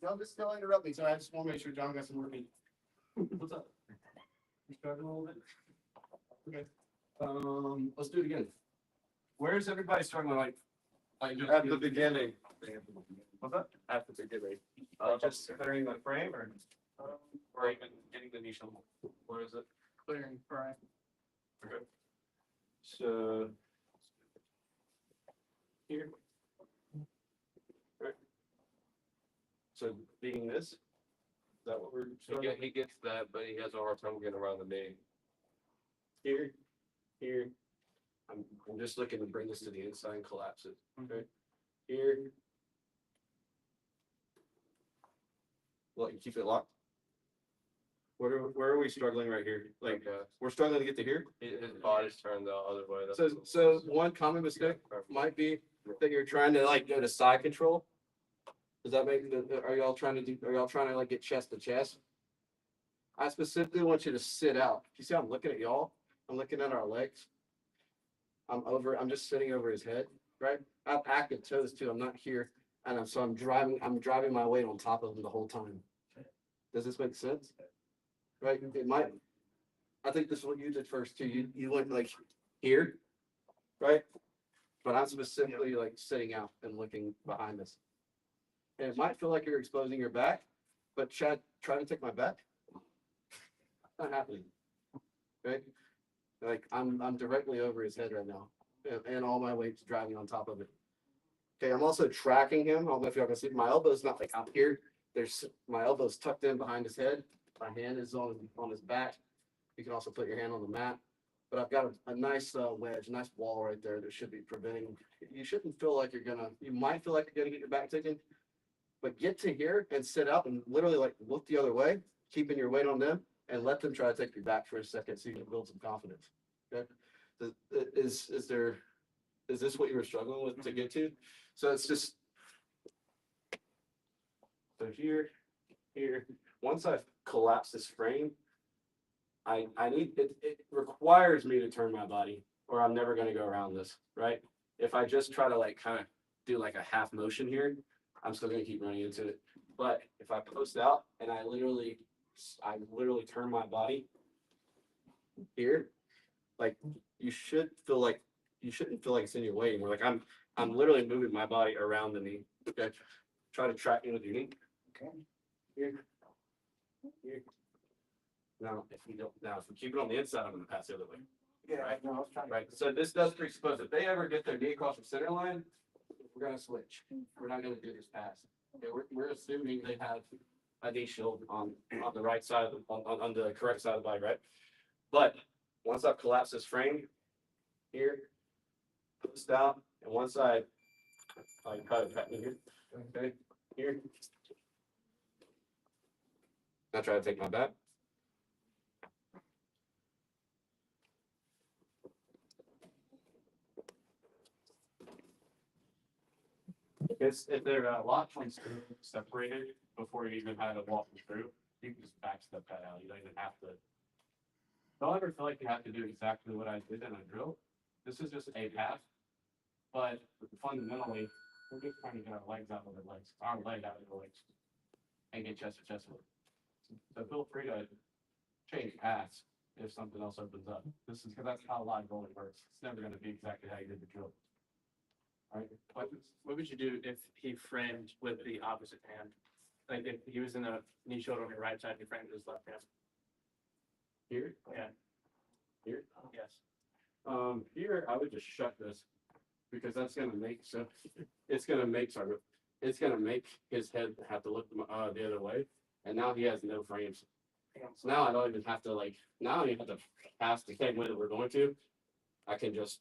Don't just still interrupt me, so I just want to make sure John got some working. What's up? You struggling a little bit? Okay. Let's do it again. Where's everybody struggling? Like just At the beginning. What's that? At the beginning. Just clearing the frame or even getting the niche level. What is it? Clearing frame. Okay. So here. Right. So being this, is that what we're struggling? He gets that, but he has a hard time getting around the knee. Here, here. I'm just looking to bring this to the inside and collapse it. Okay. Here. Well, you keep it locked. Where are we struggling right here? Like we're struggling to get to here. His body's turned the other way. So one common mistake might be that you're trying to like go to side control. Does that make are y'all trying to like get chest to chest? I specifically want you to sit out. You see I'm looking at y'all? I'm looking at our legs. I'm just sitting over his head, right? I have active toes too. I'm not here. And so I'm driving my weight on top of him the whole time. Does this make sense? Right? It might. I think this is what you did first too. You went like here, right? But I'm specifically like sitting out and looking behind us. And it might feel like you're exposing your back, but Chad, try to take my back. Not happening. Right? Like I'm directly over his head right now. And all my weight's driving on top of it. Okay, I'm also tracking him. I don't know if y'all can see. My elbow's not like out here. There's my elbow's tucked in behind his head. My hand is on his back. You can also put your hand on the mat. But I've got a nice wedge, a nice wall right there that should be preventing. You shouldn't feel like you might feel like you're gonna get your back taken, but get to here and sit up and literally like look the other way, keeping your weight on them, and let them try to take you back for a second so you can build some confidence. Okay. Is this what you were struggling with to get to? So it's just here. Once I've collapsed this frame, I need it requires me to turn my body, or I'm never going to go around this, right? If I just try to like kind of do like a half motion here, I'm still going to keep running into it. But if I post out and I literally turn my body here, like you shouldn't feel like it's in your way anymore. Like I'm literally moving my body around the knee. Okay. Try to track me with your knee. Okay. Here. Now, if we keep it on the inside, I'm going to pass the other way. Yeah, Right. no, I was trying to. Right. So this does presuppose if they ever get their knee across the center line, we're going to switch. We're not going to do this pass. Okay. We're assuming they have a knee shield on the right side, on the correct side of the body, right? But once I've collapsed this frame here, post out, and one side, I try to track me here. Okay. Here. I try to take my back. If they're lock points separated before you even had to walk them through, you can just backstep that out. You don't even have to. Don't ever feel like you have to do exactly what I did in a drill. This is just a path, but fundamentally, we're just trying to get our legs out of their legs, our leg out of their legs, and get chest to chest work. So feel free to change paths if something else opens up. This is because that's how live rolling works. It's never going to be exactly how you did the drill. All right. What would you do if he framed with the opposite hand? Like if he was in a knee shoulder on your right side, he framed with his left hand. Here? Yeah. Here? Yes. Here I would just shut this because that's gonna make it's gonna make his head have to look the other way, and now he has no frames. So now I don't even have to now I don't even have to pass the same way that we're going to. I can just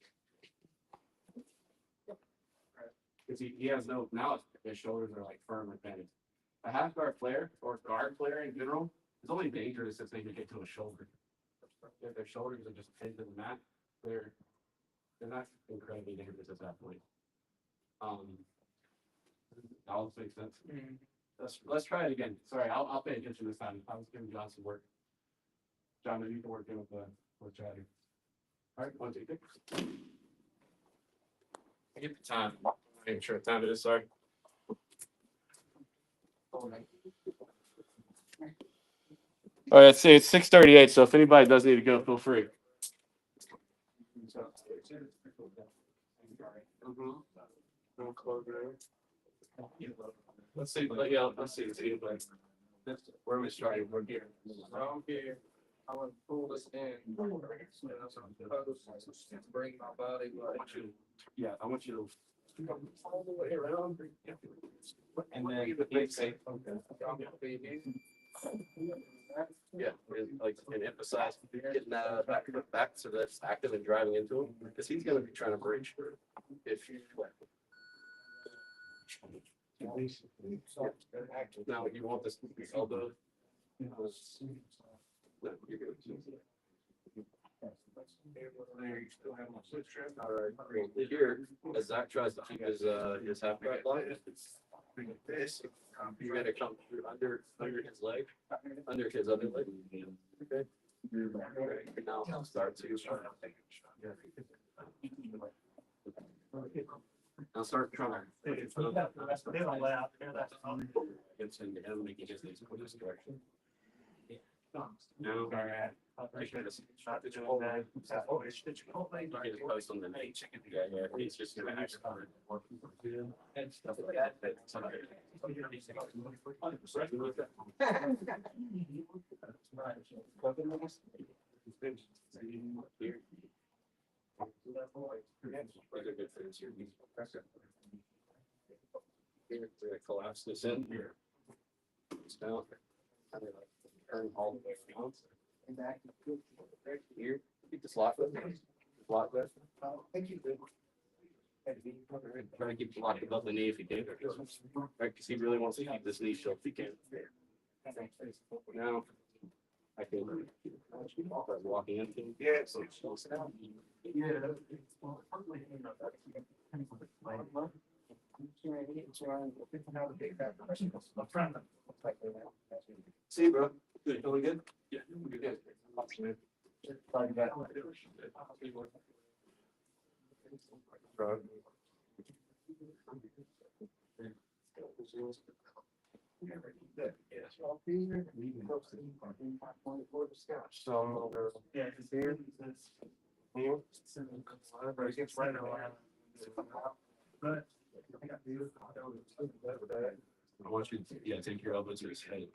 because he has no now his shoulders are like firm and bent. A half guard flare or guard flare in general is only dangerous if they can get to a shoulder. If their shoulders are just pinned to the mat, they're not incredibly dangerous at that point. That all makes sense. Let's try it again. Sorry, I'll pay attention this time. I was giving John some work. John, you can work in with Chad. All right, 1, 2, 3. I get the time. I'm not even sure what time it is. Sorry. All right, it's 6:38. So if anybody does need to go, feel free. Let's see. Let's see. Where are we starting? We're here. I'm here. I want to pull this in. Bring my body. I want you to all the way around. And then and emphasize getting that back so that's active and driving into him because he's going to be trying to breach if you now you want this elbow. No, you're good. All right. Here, as Zach tries to keep his half guard line, you're gonna come through under his leg, under his other leg. Okay. Now I'll start to. I'll start trying to. It's into him, making his knees go this direction. No. Sorry, man. Shot the whole bag. You can just post on the page. Yeah, he's just gonna act on it. And stuff like that. But somebody. Collapse this in here. It's down. Turn all the way around. And back here. Keep the slot with me. Slot with. Thank you. Try to keep the lock above the knee if you can. Right, because he really wants to keep this knee still if he can. Now, I can start walking into. Yeah, so see, bro. Good. Feeling good? Yeah. Good. Awesome. Bro. So, Yeah, because here, it's right around. But. I want you to take your elbows to his head.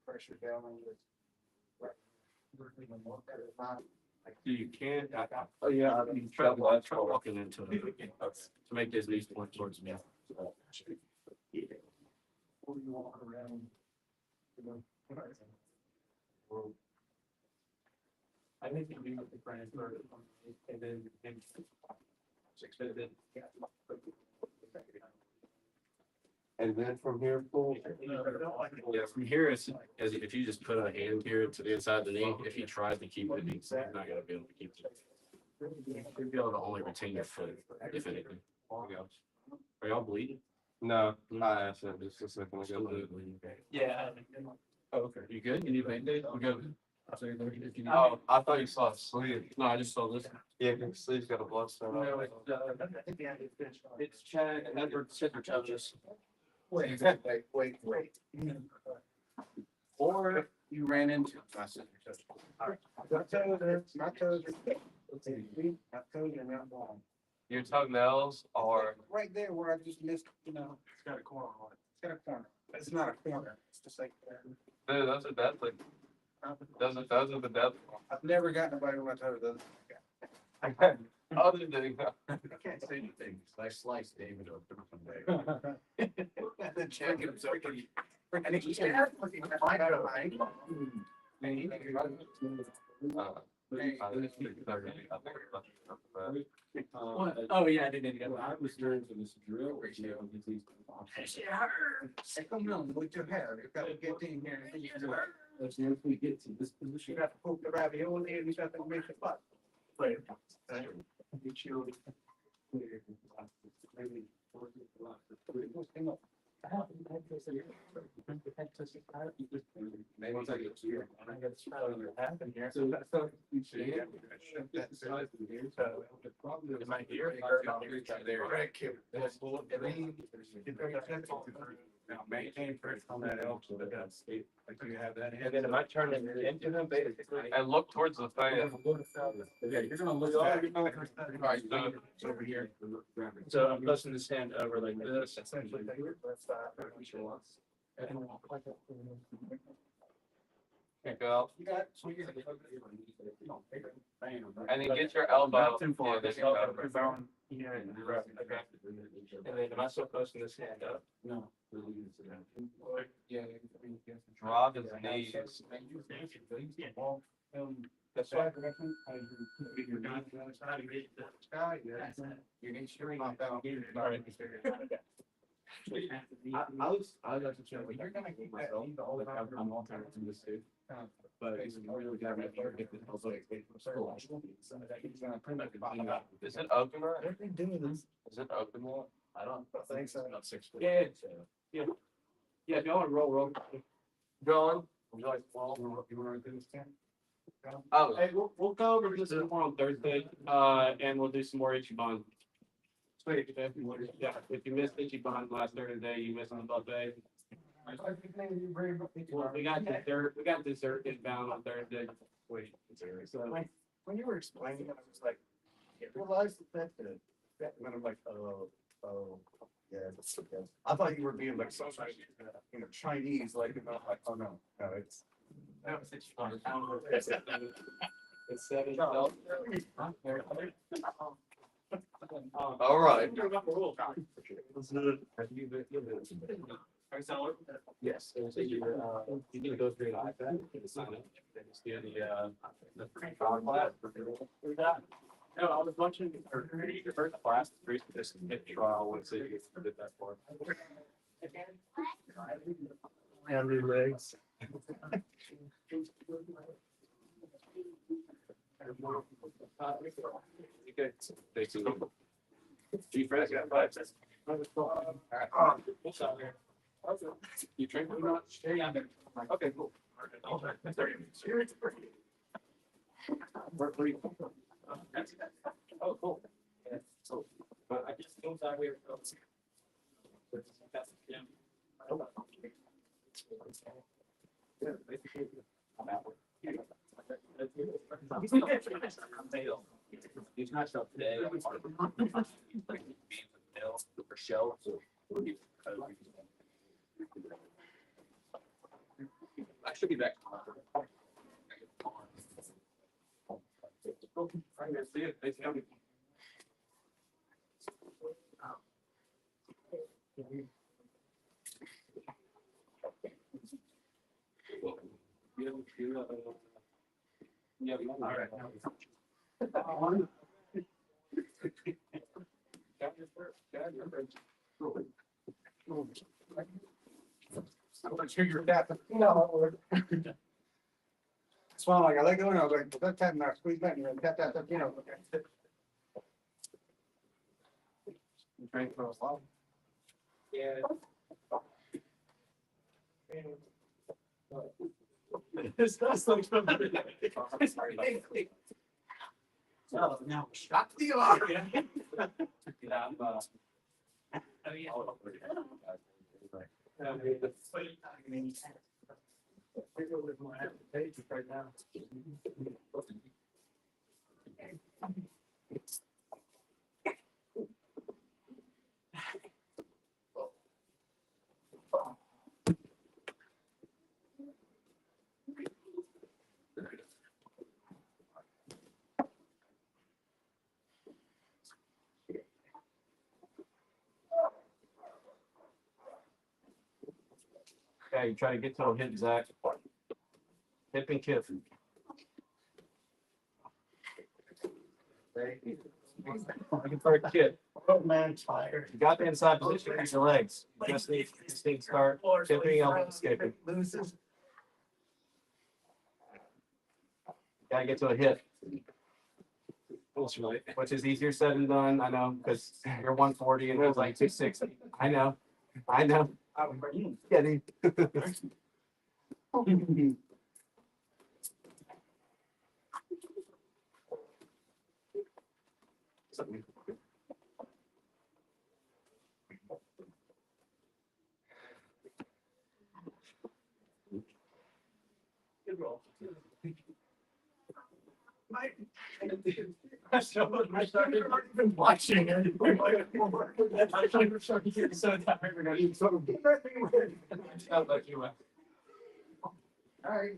Pressure down on You can't. Oh yeah, I mean, try walking into it to make his knees point towards me. I think you do with the brand first, and then And then from here, pull. Yeah, from here, it's as if you just put a hand here to the inside of the knee. If you try to keep it, he's not gonna be able to keep it. You'll be able to only retain your foot, if anything. Are y'all bleeding? No, I asked that just a second Still ago. bleeding. yeah. Oh, okay. You good? You need a Band-Aid? We good. Oh, I thought you saw a sleeve. No, I just saw this. Yeah, the sleeve's got a bloodstone on it. It's Chad and Edward Citrus. Wait. Or you ran into my sister. My toes are not long. Your toenails are. Right there where I just missed, It's got a corner on it. it's got a corner. It's not a corner. It's just like, Dude, those are deadly. Those are the deadly I've never gotten nobody with my toes. ones. Other than that. I can't say anything. I sliced David up. The chicken. And it's oh yeah, I didn't get I was during this drill. Come on, with your hair. You gotta get in here. As soon as we get to this You position. got to poke the ravioli and you got to make the butt. Wait. Once I get here. So that's so. The problem is. Am I here? Now maintain pressure on that elbow, but that's, like you have that. And then am I turning into him basically? And look towards the fan. Yeah, you're gonna look back. Right, so over here. So I'm pressing this hand over like this. Pick up. You got, so you're. And then get your elbow. Not too far. Yeah, there Just you go. down here and grab it. Okay. And then am I still posting this hand up? No. Yeah. Drop his knees. That's why. Sky, you need to pop out. All right. I was actually trying to, you're gonna get myself, I'm all tired from this dude. But it's really got me to get this also. Is it open right? What are they doing this? Is it open yet? I don't think so. About 6 foot. Yeah. Yeah, if y'all want to roll. John? Would you like, well, you want to do this, Tim? Oh, Hey, we'll go over this more on Thursday, and we'll do some more Ichiban. Wait, yeah, if you missed Ichiban last Thursday, you missed the buffet. Well, we got dessert. We got dessert inbound on Thursday. Wait, dessert. So When you were explaining it, I was like, I realized that and I'm like, oh, yeah, that's okay. I thought you were being like so, Chinese, like, like, oh no, it's. it's 7. All right. Yes. So you need to go through the iPad, you can sign up, then just do the pre-trial class. No, I was watching the first class, this mid-trial, what's it, you did that for. And new legs. You good? Thanks. G Fred got 5 cents. You drink or not? Yeah. Okay, cool. Work for you. Oh, cool. Yeah, so, but I just don't that way. I'm out. He's not stuff today. For show. I should be back. See it. Thanks for coming. Yeah, all right. I'm sure you're that. No. So like, I let go and I was like, that time I squeezed back and tap. You drank for a while. Yeah. It's not so fun. Oh, now shut the alarm. Yeah, oh, yeah. Right now. Okay, you try to get to a hip, Zach. Hip and kick. Looking for a kick. Oh man, tired. You got the inside position, use your legs. You just need to start tipping, elbow escaping. Loses. Gotta get to a hip. Which is easier said than done, I know, because you're 140 and he's like 260. I know. Getting. Good roll. I started even watching it. I'm starting to get so tired. We're gonna eat something. Sounds like you went. All right,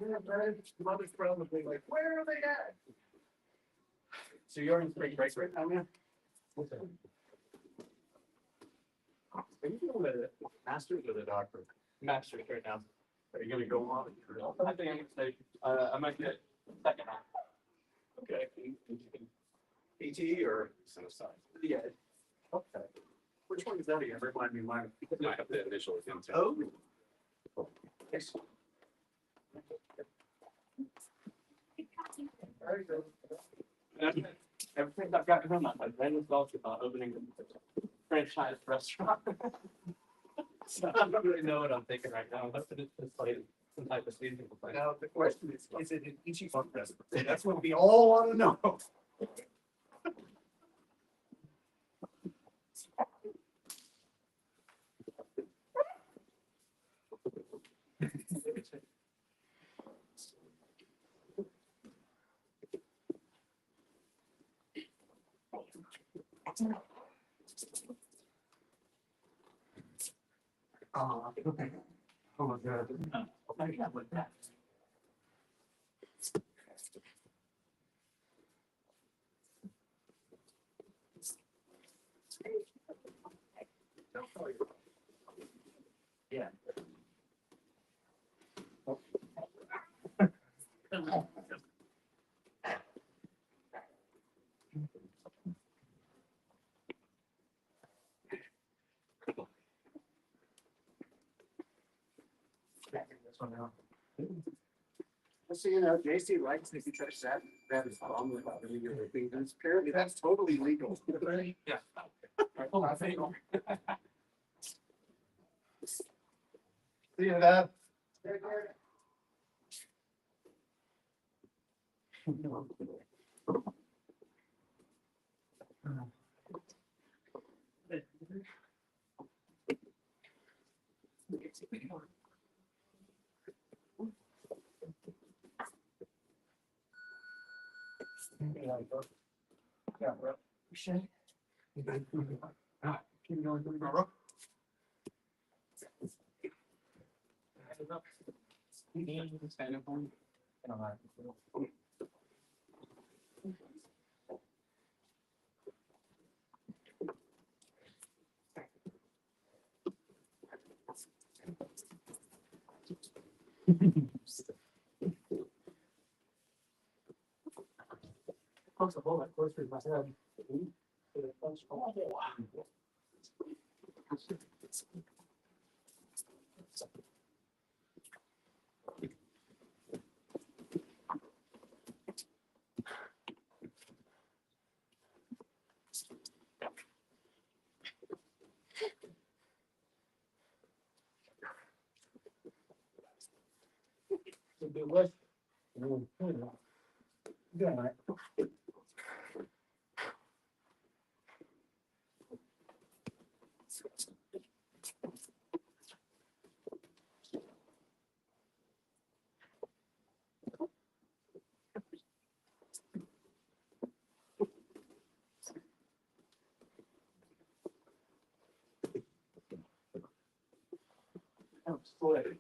mother's probably like, where are they at? So you're in spring break right now, man? Are you doing the masters or the doctor? Masters right now. Are you gonna go on? I think I'm gonna say, I might get second half. Okay. PT or center side? Yeah. Okay. Which one is that again? Remind me, mine. I have the initial again. Oh. Yes. Everything I've got going on, my brain is also about opening a franchise restaurant. So I don't really know what I'm thinking right now. I'm hoping it's like some type of seasonal plan. Now, the question is it an Ichiban restaurant? That's what we all want to know. Oh, okay. Oh my god. I got with that. Yeah. This one now. So, you know, JC likes if you touch that is wrong with other illegal things. Apparently that's totally legal. Yeah. I think. See you, Dad. Yeah, bro. Shit. Keep going, bro. Stand up on me. Close the hole, close to my head. Do what? Good, all right. Oh, split.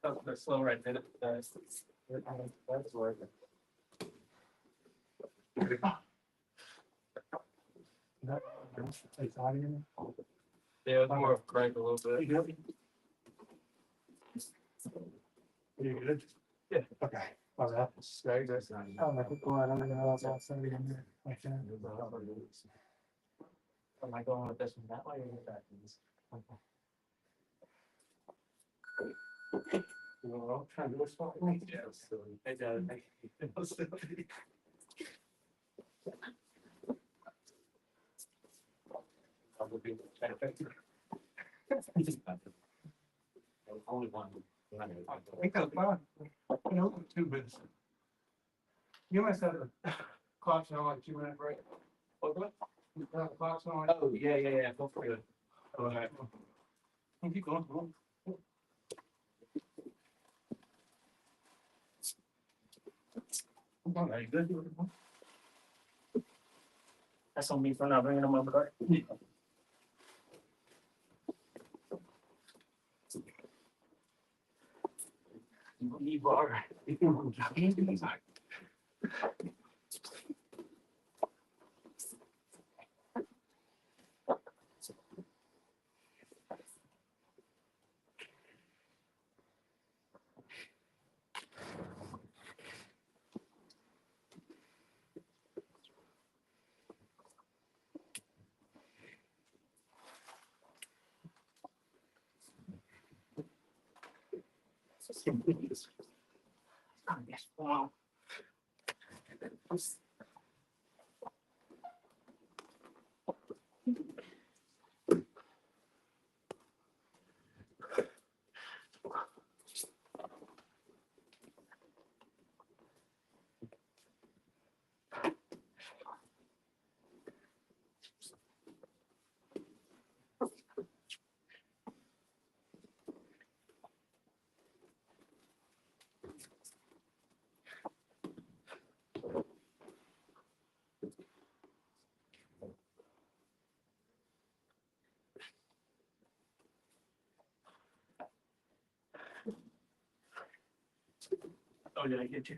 Oh, they're slow right there. That's working. Yeah, it's more of crank a little bit. You good? Yeah. Okay. Oh, that's great. That's not. Oh, my people, I don't know what's outside in there. I can't. Am I going with this one that way or with that? Well, trying to do a spot. Yeah, it's silly. It does. It's silly. Probably only one. I think that's fine. You know, 2 minutes. You must have a clock on like 2 minute break. What? Clock's on. Oh, yeah. Go for it. All right. Keep going. All right, good. That's on me for not bringing them up. Knee bar. Yes, wow. Oh, did I get you?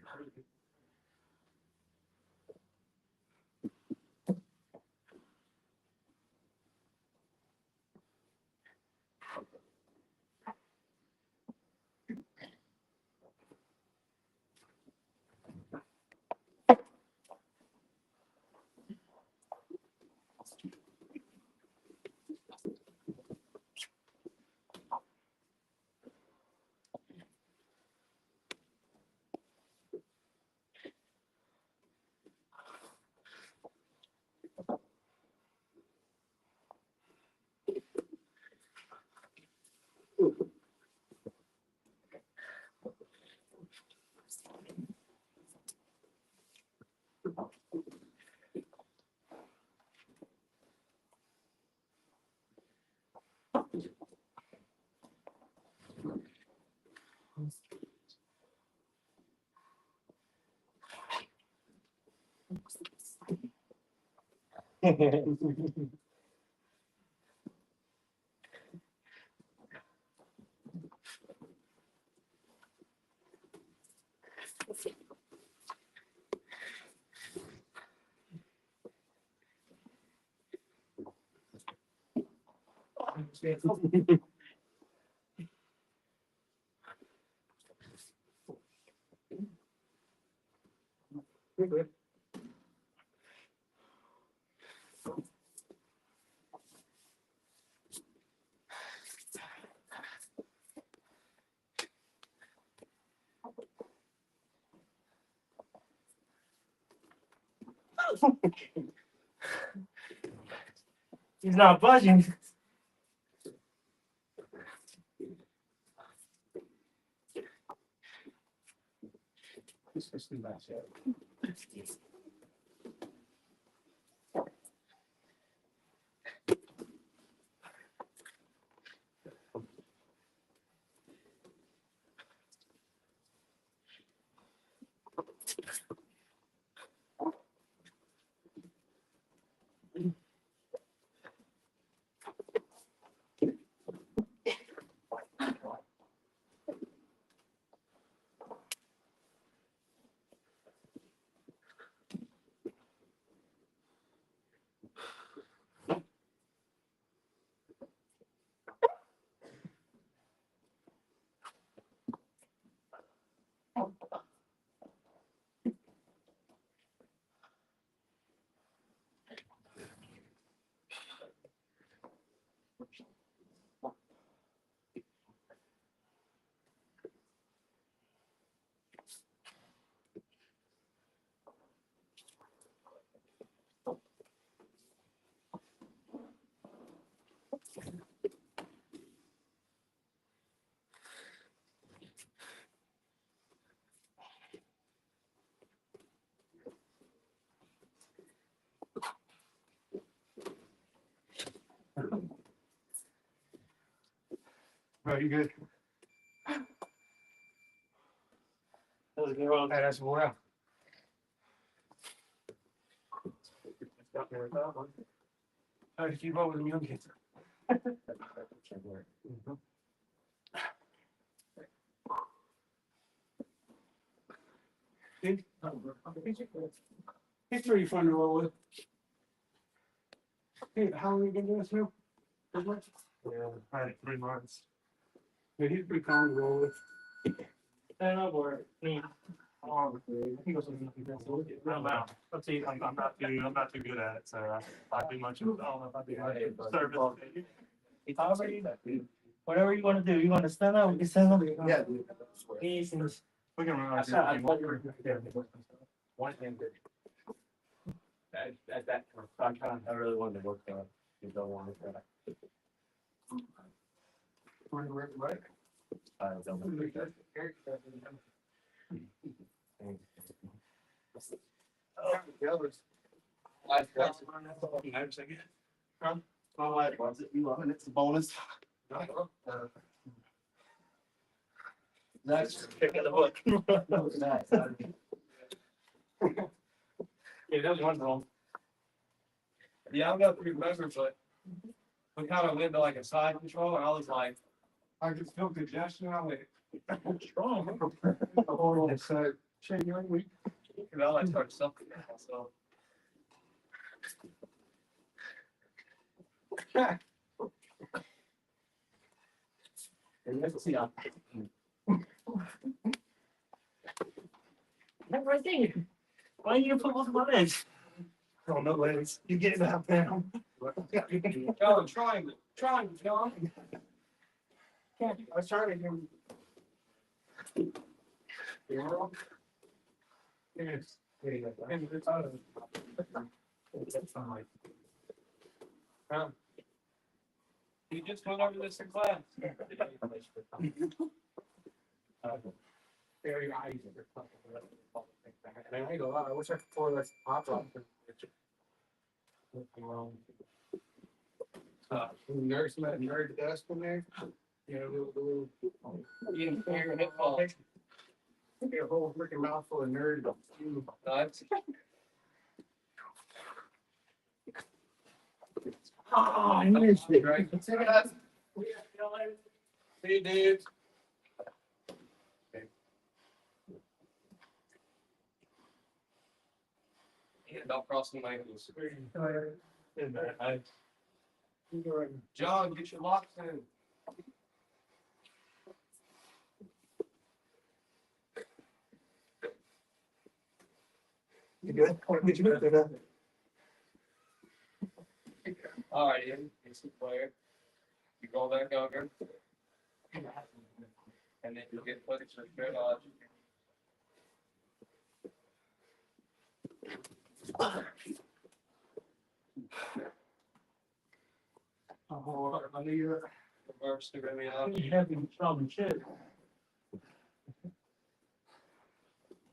He's not budging. Bro, you good? That was a good one. That's well. How did you keep up with the young kids? He's pretty fun to roll with. Hey, how long have you been doing this now? Yeah, probably 3 months. Yeah, he's pretty calm to roll with. Stand up or me. He goes something like that. I'm out. Let's see. I'm not too good at it, so I do much. I don't know if I do service. Already. Whatever you want to do. You want to stand up? We can stand up. Yeah, dude. Easy. We can run One hand. that. I really wanted to work on. You don't want to. Right? I don't know. My wife loves it. You love it. It's a bonus. That's kick in the butt. That was nice. Yeah, that was wonderful. Yeah, I don't know if you remember, but we kind of went to like a side control, and I was like, I can feel congestion on it. Strong. Oh, so, Shane, you're weak. You know, I start sucking myself. Let's see. Right there. Why you put both of my legs? Oh, no legs. You get that down. John, triangle. Triangle, John. I was trying to hear. Yes. There you go. And it's out of That's fine. You just went over this in class. Very eyes. And I go, I wish I could pour this hot rod. Nurse met nerd desk in there. You know, little You didn't hear your headphones. a whole freaking mouthful of nerd. Nuts. Oh, I missed it. Right. See you guys. See you, dudes. Yeah, don't cross the ankles. John, get your locks in. You good? Did you get that? All right, Ian. It's the player. You roll back over. And then you'll get footage of straight on. Oh, I knew you. Reverse the Remy on. You have been strong shit.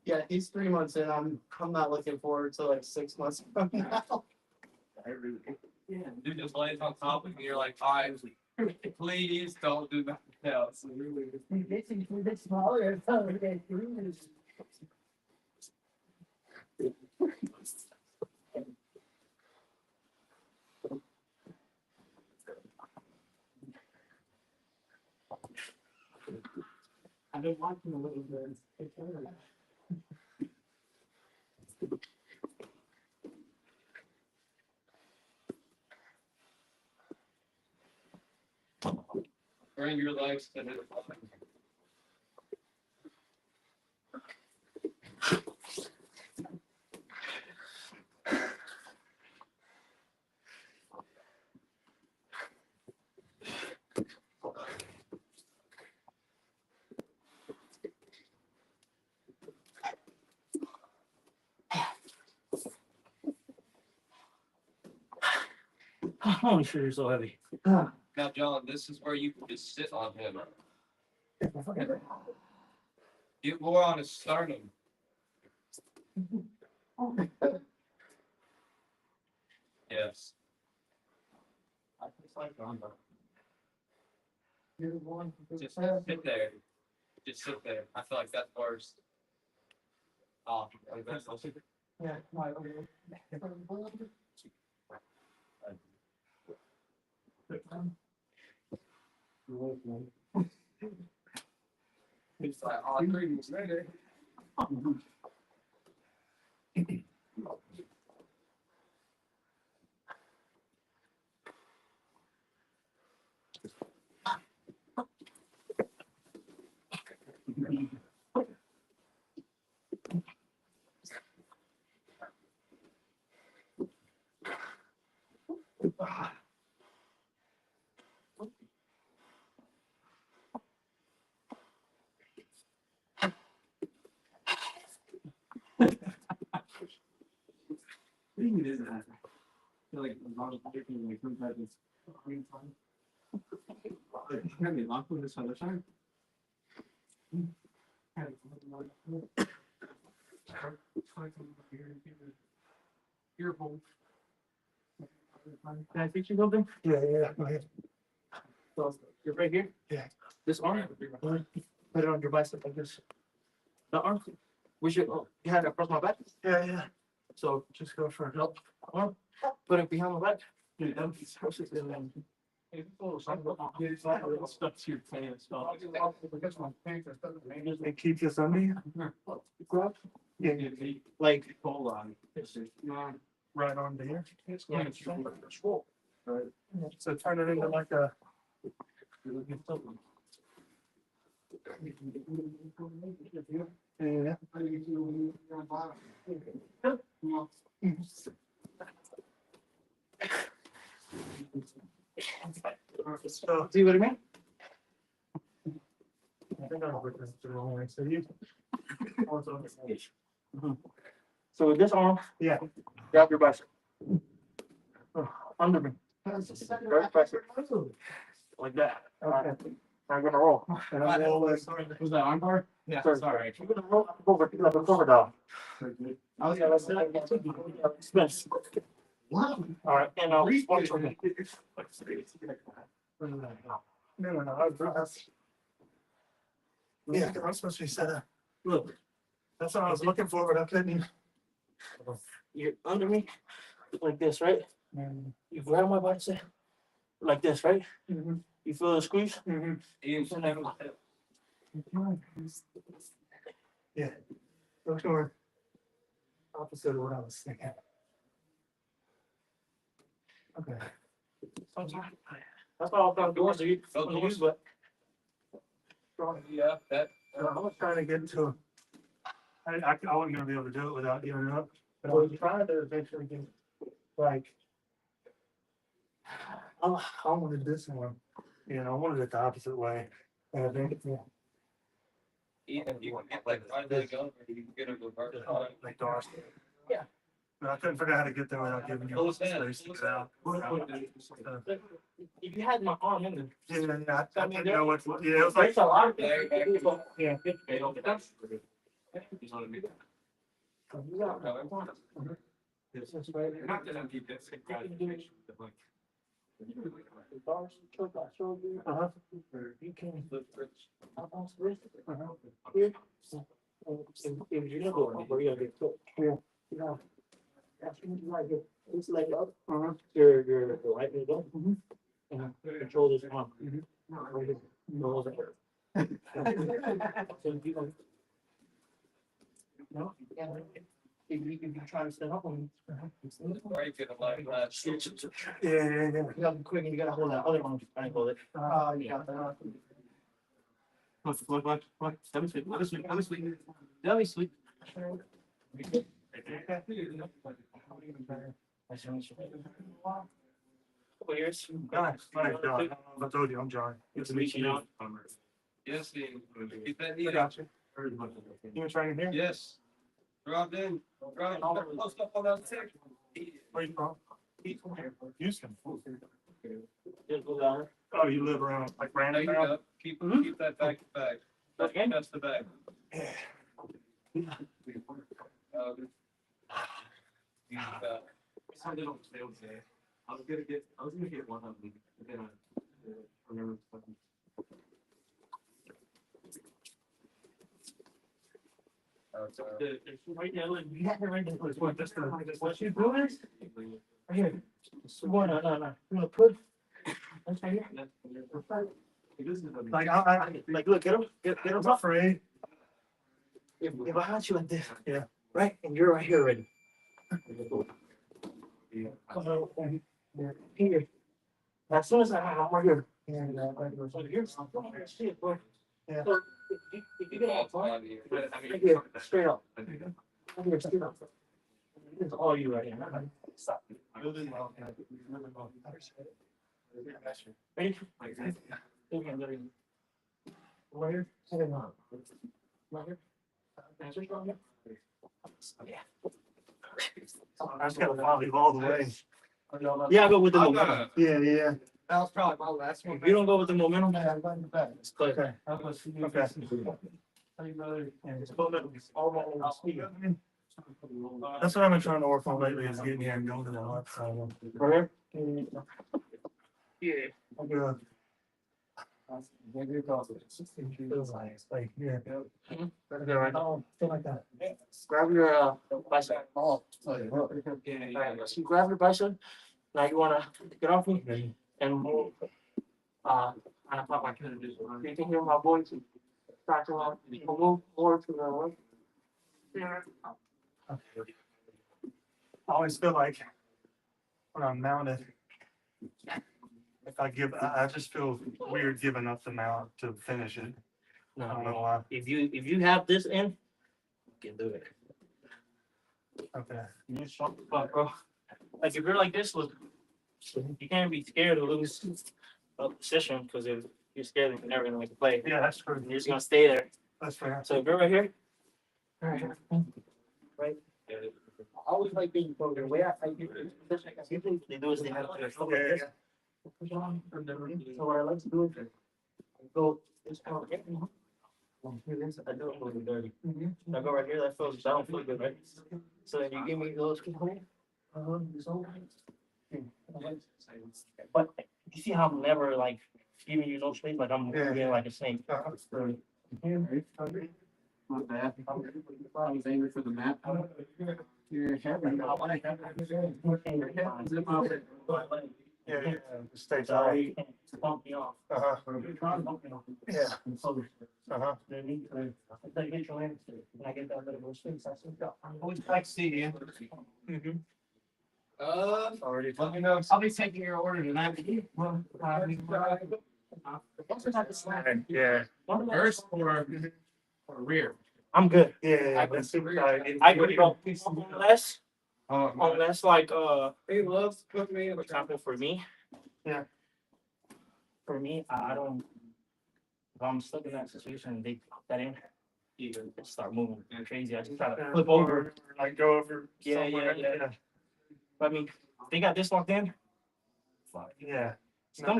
Yeah, he's 3 months in. I'm not looking forward to like 6 months from now. Yeah. Dude just lays on top of you and you're like, all right, please don't do nothing else. This is a bit smaller. So I've been watching a little bit. It's Bring your legs to the Oh, sure you're so heavy. Now, John, this is where you can just sit on him. Get more on his sternum. Yes. You're the one. Just sit there. Just sit there. I feel like that's worse. Oh, that's Yeah, my. it's like, oh, greetings, later. Thing is that. I feel like a lot of people like sometimes it's green time. Can we lock on this other side? Earphone. Can I fix you something? Yeah, go ahead. So you're right here? Yeah. This arm? Put it on your bicep like this. The arm? We should, oh, you had it across my back? Yeah. So just go for help arm. Put it behind my back. Dude, that would be perfect. And then Stuff to your pants. It keeps you Sunday. Yeah, like Hold on. right on there. Yeah. So turn it into like a. Yeah. So, see what I mean? I think I put this the wrong way. So you. So with this arm, Yeah. grab your bicep. Under me. Right bicep. Like that. Okay. I'm gonna roll. And I'm always. Was that arm bar? Yeah, Sorry. sorry. You're gonna roll over like a cover dog. I was gonna say, Spin. All right, and I'll watch for me. No. Yeah, I'm supposed to be set up. Look, That's what I was looking for, but I couldn't. you're under me like this, right? even. You grab my bicep like this, right? Mhm. You feel the squeeze? Mhm. Yeah. Those were opposite of what I was thinking. Okay. Sometimes. That's why I'll come doors to you. But Yeah, that. So I was trying to get to. I wasn't gonna be able to do it without giving it up, but I was trying to eventually get, like. I wanted this one, I wanted it the opposite way, and I think, Even if you want to get like find that gun, or you can get a reverse. like Doris. Yeah. But I couldn't figure out how to get there without giving you all the space to get out. if you had my arm in there. Yeah, I didn't know what, it was like, There's a lot of Yeah, people. yeah. Not that I'm keep that sick gratification, but like. Bars, choke, I showed you. Uh-huh. You can flip switch. Here. If you're not going, where you gotta get cooked. Yeah. You know. That's when you like it. This leg up. Uh-huh. Your right leg up. Mhm. And control this arm. Mhm. Nose up. So if you go. No, if you try to stand up on me. Or you could have like that. Yeah. You gotta be quick and you gotta hold that other arm. I hold it. You got that. What? Let me sleep. Let me sleep. Let me sleep. Let me sleep. Couple years. Nice, John. I told you, I'm John. Good to meet you, John. Yes, Steve. Keep that I knee up. got you. You were trying here? Yes. Drop in. Drop close up on that stick. Where you from? Houston. Just go down. Oh, you live around like There Brandon you now? go. Keep that back to back. That's the back. Yeah. Use that. I was gonna get one of them, but then I remember something. Right now, you have to right now. What you doing? Right here. No. You wanna put? That's right here. Like, I Like, look, get him. Get him was up. afraid. If I had you like this. Yeah. Right, and you're right here already. Come on. Here. As soon as I'm right here. So here's shit, bro. Yeah. So if you get out, right I here, straight up. Right here, straight up. This is all you right here. Stop. Ready? Okay, there you go. Right here. Right here. Answer from here. Yeah. I just gotta follow you all the way. Yeah, I go with the momentum. Yeah. that was probably my last one. If you don't go with the momentum, it's clear. Okay. Okay. And it's momentum. It's all about speed. That's what I've been trying to work on lately, is getting here and going to the left side. Right here? Yeah. I'm good. Feels like, yeah. Okay, right. Oh, feel like that. Grab your bicep. Oh, Alright, so grab your bicep. Now you wanna get off me and move I thought I could do something. You can hear my voice. Start to move more to the left. I always feel like when I'm mounted, if I just feel weird giving up the mount to finish it. I don't know why. If you have this in, you can do it. Okay. You shut the fuck, bro. Like if you're like this, look, you can't be scared to lose a position because if you're scared, you're never gonna make a play. Yeah, that's true. You're just gonna stay there. That's fair. So if you're right here, right. I always like being the way I do this. Usually they do is they have their stuff like Yeah, this. So what I like to do is I go this part. I do it a little dirty. I go right here, that feels, I don't feel good, right? So then you give me those. But you see how I'm never like giving you no space, like I'm Yeah. being like a snake. Not bad. I was aiming for the map. You're having Yeah. Stay So tight. you can't bump me off. Uh-huh. Yeah. So Uh-huh. then you, I get your hand, and I get that little space, I said, go. Always like to see you. Already. Let me know. I'll be taking your order tonight. Yeah. First or rear? I'm good. Yeah. Let's see. I could go unless like He loves cooking me. for example for me. Yeah. For me, I don't if I'm stuck in that situation and they put that in, you just start moving crazy. I just try to flip over. Like go over. Yeah, somewhere. yeah. But I mean, they got this locked in. Yeah. Some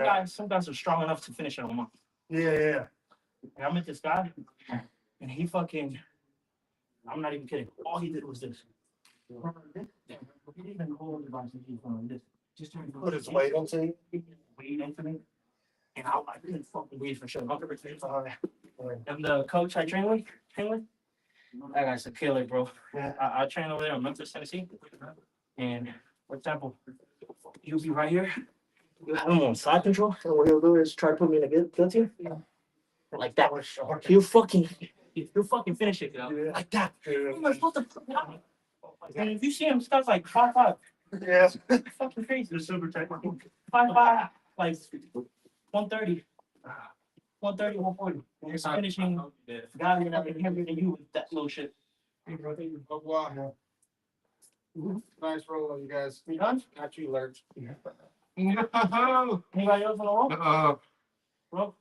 guys are strong enough to finish it on a month. Yeah. And I met this guy, and he fucking, I'm not even kidding. All he did was this. He didn't even hold the bicycle on this. Just trying to Put his weight into you. weight into me. And I couldn't fucking breathe for sure. Uh, And the coach I train with, that guy's a killer, bro. Yeah. I train over there in Memphis, Tennessee. And for example, he'll be right here. You have him on side control, and what he'll do is try to put me in a guillotine. Like that. He'll fucking finish it, like that. I'm like, what the fuck? And if you see him, stuff like 5'5", Yeah. fucking crazy. The super technical. 5'5", like 130. 130, 140. And he's finishing guys that are heavier than you with that little shit. Wow. Nice roll, you guys. You done? Got you, Lurch. No. Anybody else on the wall? Roll.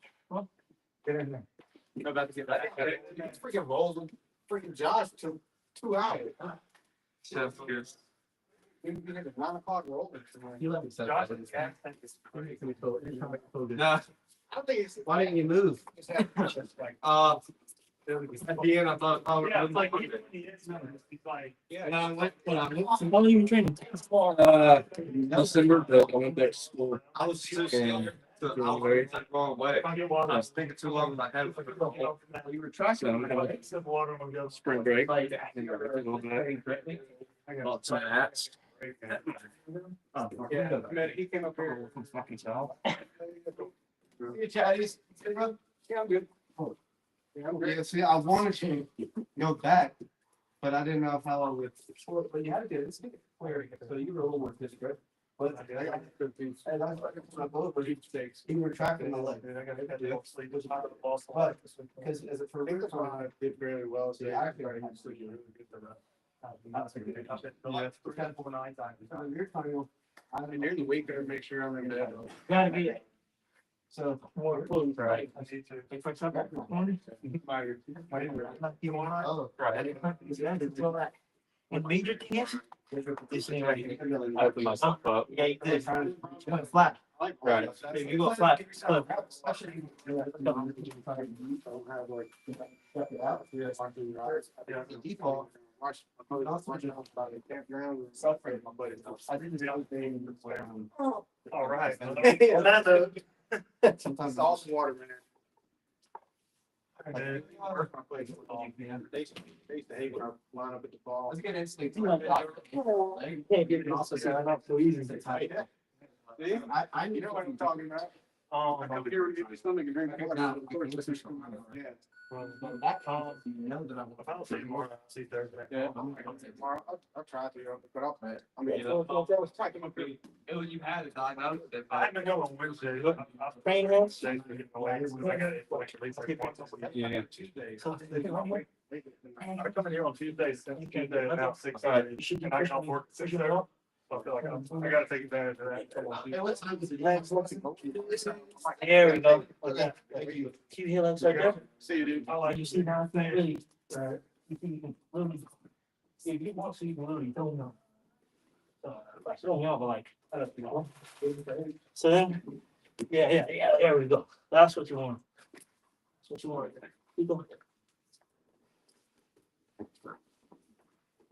Get in there. I'm about to get back. It's freaking rolls. Freaking Josh took 2 hours. Chef's kiss. We can get a 9 o'clock roll. You let me Josh, Nah, I don't think it's. why didn't you move? At the end, I thought, oh, Yeah, it's like, Yeah, when I went How long you been training? December, but I went back to school. I was too And scared. I was the wrong way. I was thinking too long in my head. You were tracking them, like, some water will go. Spring break. Like, Bought some hats. Yeah, man, he came up here. Fucking tell. Hey, Chatties. Hey, bro. Yeah, I'm good. Yeah, see, I wanted to go back, but I didn't know how I would. But you had to do it. So you were a little more discreet. But I got confused. And I my bullet for each stakes. You were tracking my leg. I got to sleep. But because as a for me, I did really well. So I actually already had sleep really good for that. That's a good thing. For 10 for 9 times. You're talking. I'm nearly week to make sure I'm in bed. gotta be. So. More food, right? I need to. Like for example, You want Oh, right. What major thing is? This thing right here. I opened myself up. Yeah, you did. You went flat. Right. If you go flat, Default. I didn't do anything. All right. Sometimes it's also water in there. I did. They used to hate when I line up at the ball. Let's get instinct. you can't get it also so not so easy. I you know what I'm talking about. I come here and get my stomach and drink water. Of course, this is- Yeah. That time, you know that I'm. If I don't see you tomorrow, I'll see you Thursday. Yeah, I'm gonna take tomorrow. I'll try to, but I'll pay. I mean, You know, you had it diagnosed. I haven't gone on Wednesday. Look, I'm Train hands. I got it like at least like once a week. Yeah. Tuesdays. So, I come in here on Tuesdays, Tuesday about 6 Alright, you should be and I pushing don't work. pushing it up. So I feel like I gotta take advantage of that. Hey, what time is it? Legs, what's it? There we go. Okay. Keep your legs right there. See you, dude. I like You see now, you can really, you think you can literally, if you want to, you can literally don't know. I don't know, but like, I don't know. So then, yeah, there we go. That's what you want. That's what you want. Keep going.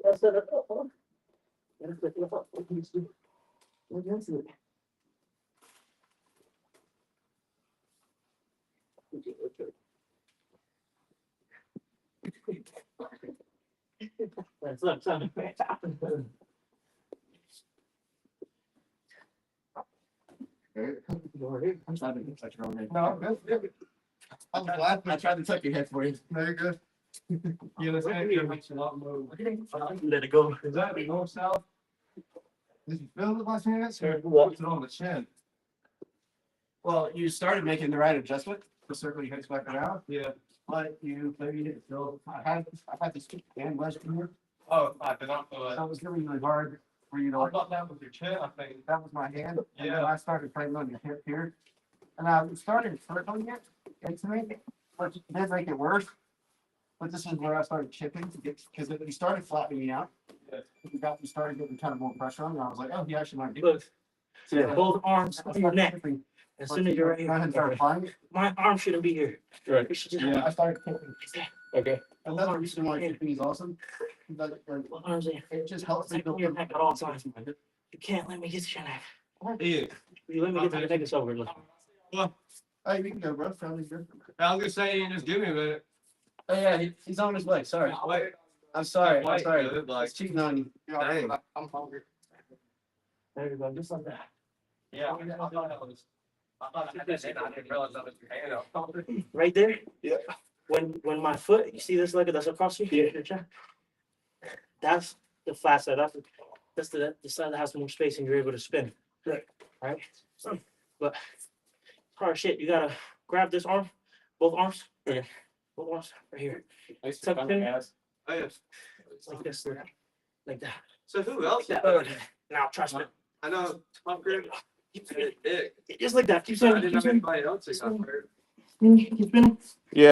That's it. That's it. That's it. Look, son. I'm sorry to touch your own name. No, good. I'm glad I tried to tuck your head for you. Very good. You know, it makes a lot more. Let it go. Is that the north south? Did you feel it last minute? Or What? puts it on the chin? Well, you started making the right adjustment, so certainly hits back around, Yeah. but you maybe didn't feel, I had this band last year, Oh, I did not feel so that. it was really, really hard for you to I like, thought that was your chin, I think. that was my hand, and then Yeah. I started playing on your hip here. And I started circling it, and to me, which did make it worse. But this is where I started chipping to get, because you started flattening me out. Yeah. You started getting kind of more pressure on, and I was like, oh, he actually might do Look, it. so both arms I on your started neck. chipping. As soon as you're right Go ahead and start here. applying it. My arm shouldn't be here. Right. It should just. Yeah. I started chipping. Okay. Another reason why chipping is awesome. But Both arms in. it just helps It's me like on build your neck at all times. You can't let me get to your neck. Yeah. You let me get to your neck, it's over. Look. Hey, we can go, bro. Family's good. I was gonna say, you just give me a minute. Oh, yeah, he's on his way. Sorry. Wait. I'm sorry. I'm Wait, sorry. dude, like- He's cheating on you. Dang. I'm hungry. There you go, just like that. Yeah. I thought that was. I thought I didn't realize that was your hand up. Right there? Yeah. When my foot, you see this leg that's across your chest? That's the flat side. That's the side that has more space and you're able to spin. Right? But hard shit. You gotta grab this arm, both arms. Okay. Both arms right here. I used to Tuck find in. my ass. Oh, yeah. Like this. Like that. So who else? Now try spin. I know. Tom Cruise. Keep spinning. Dick. Just like that. Keep I spinning. didn't Keep know spinning. anybody else that got hurt. Keep spinning.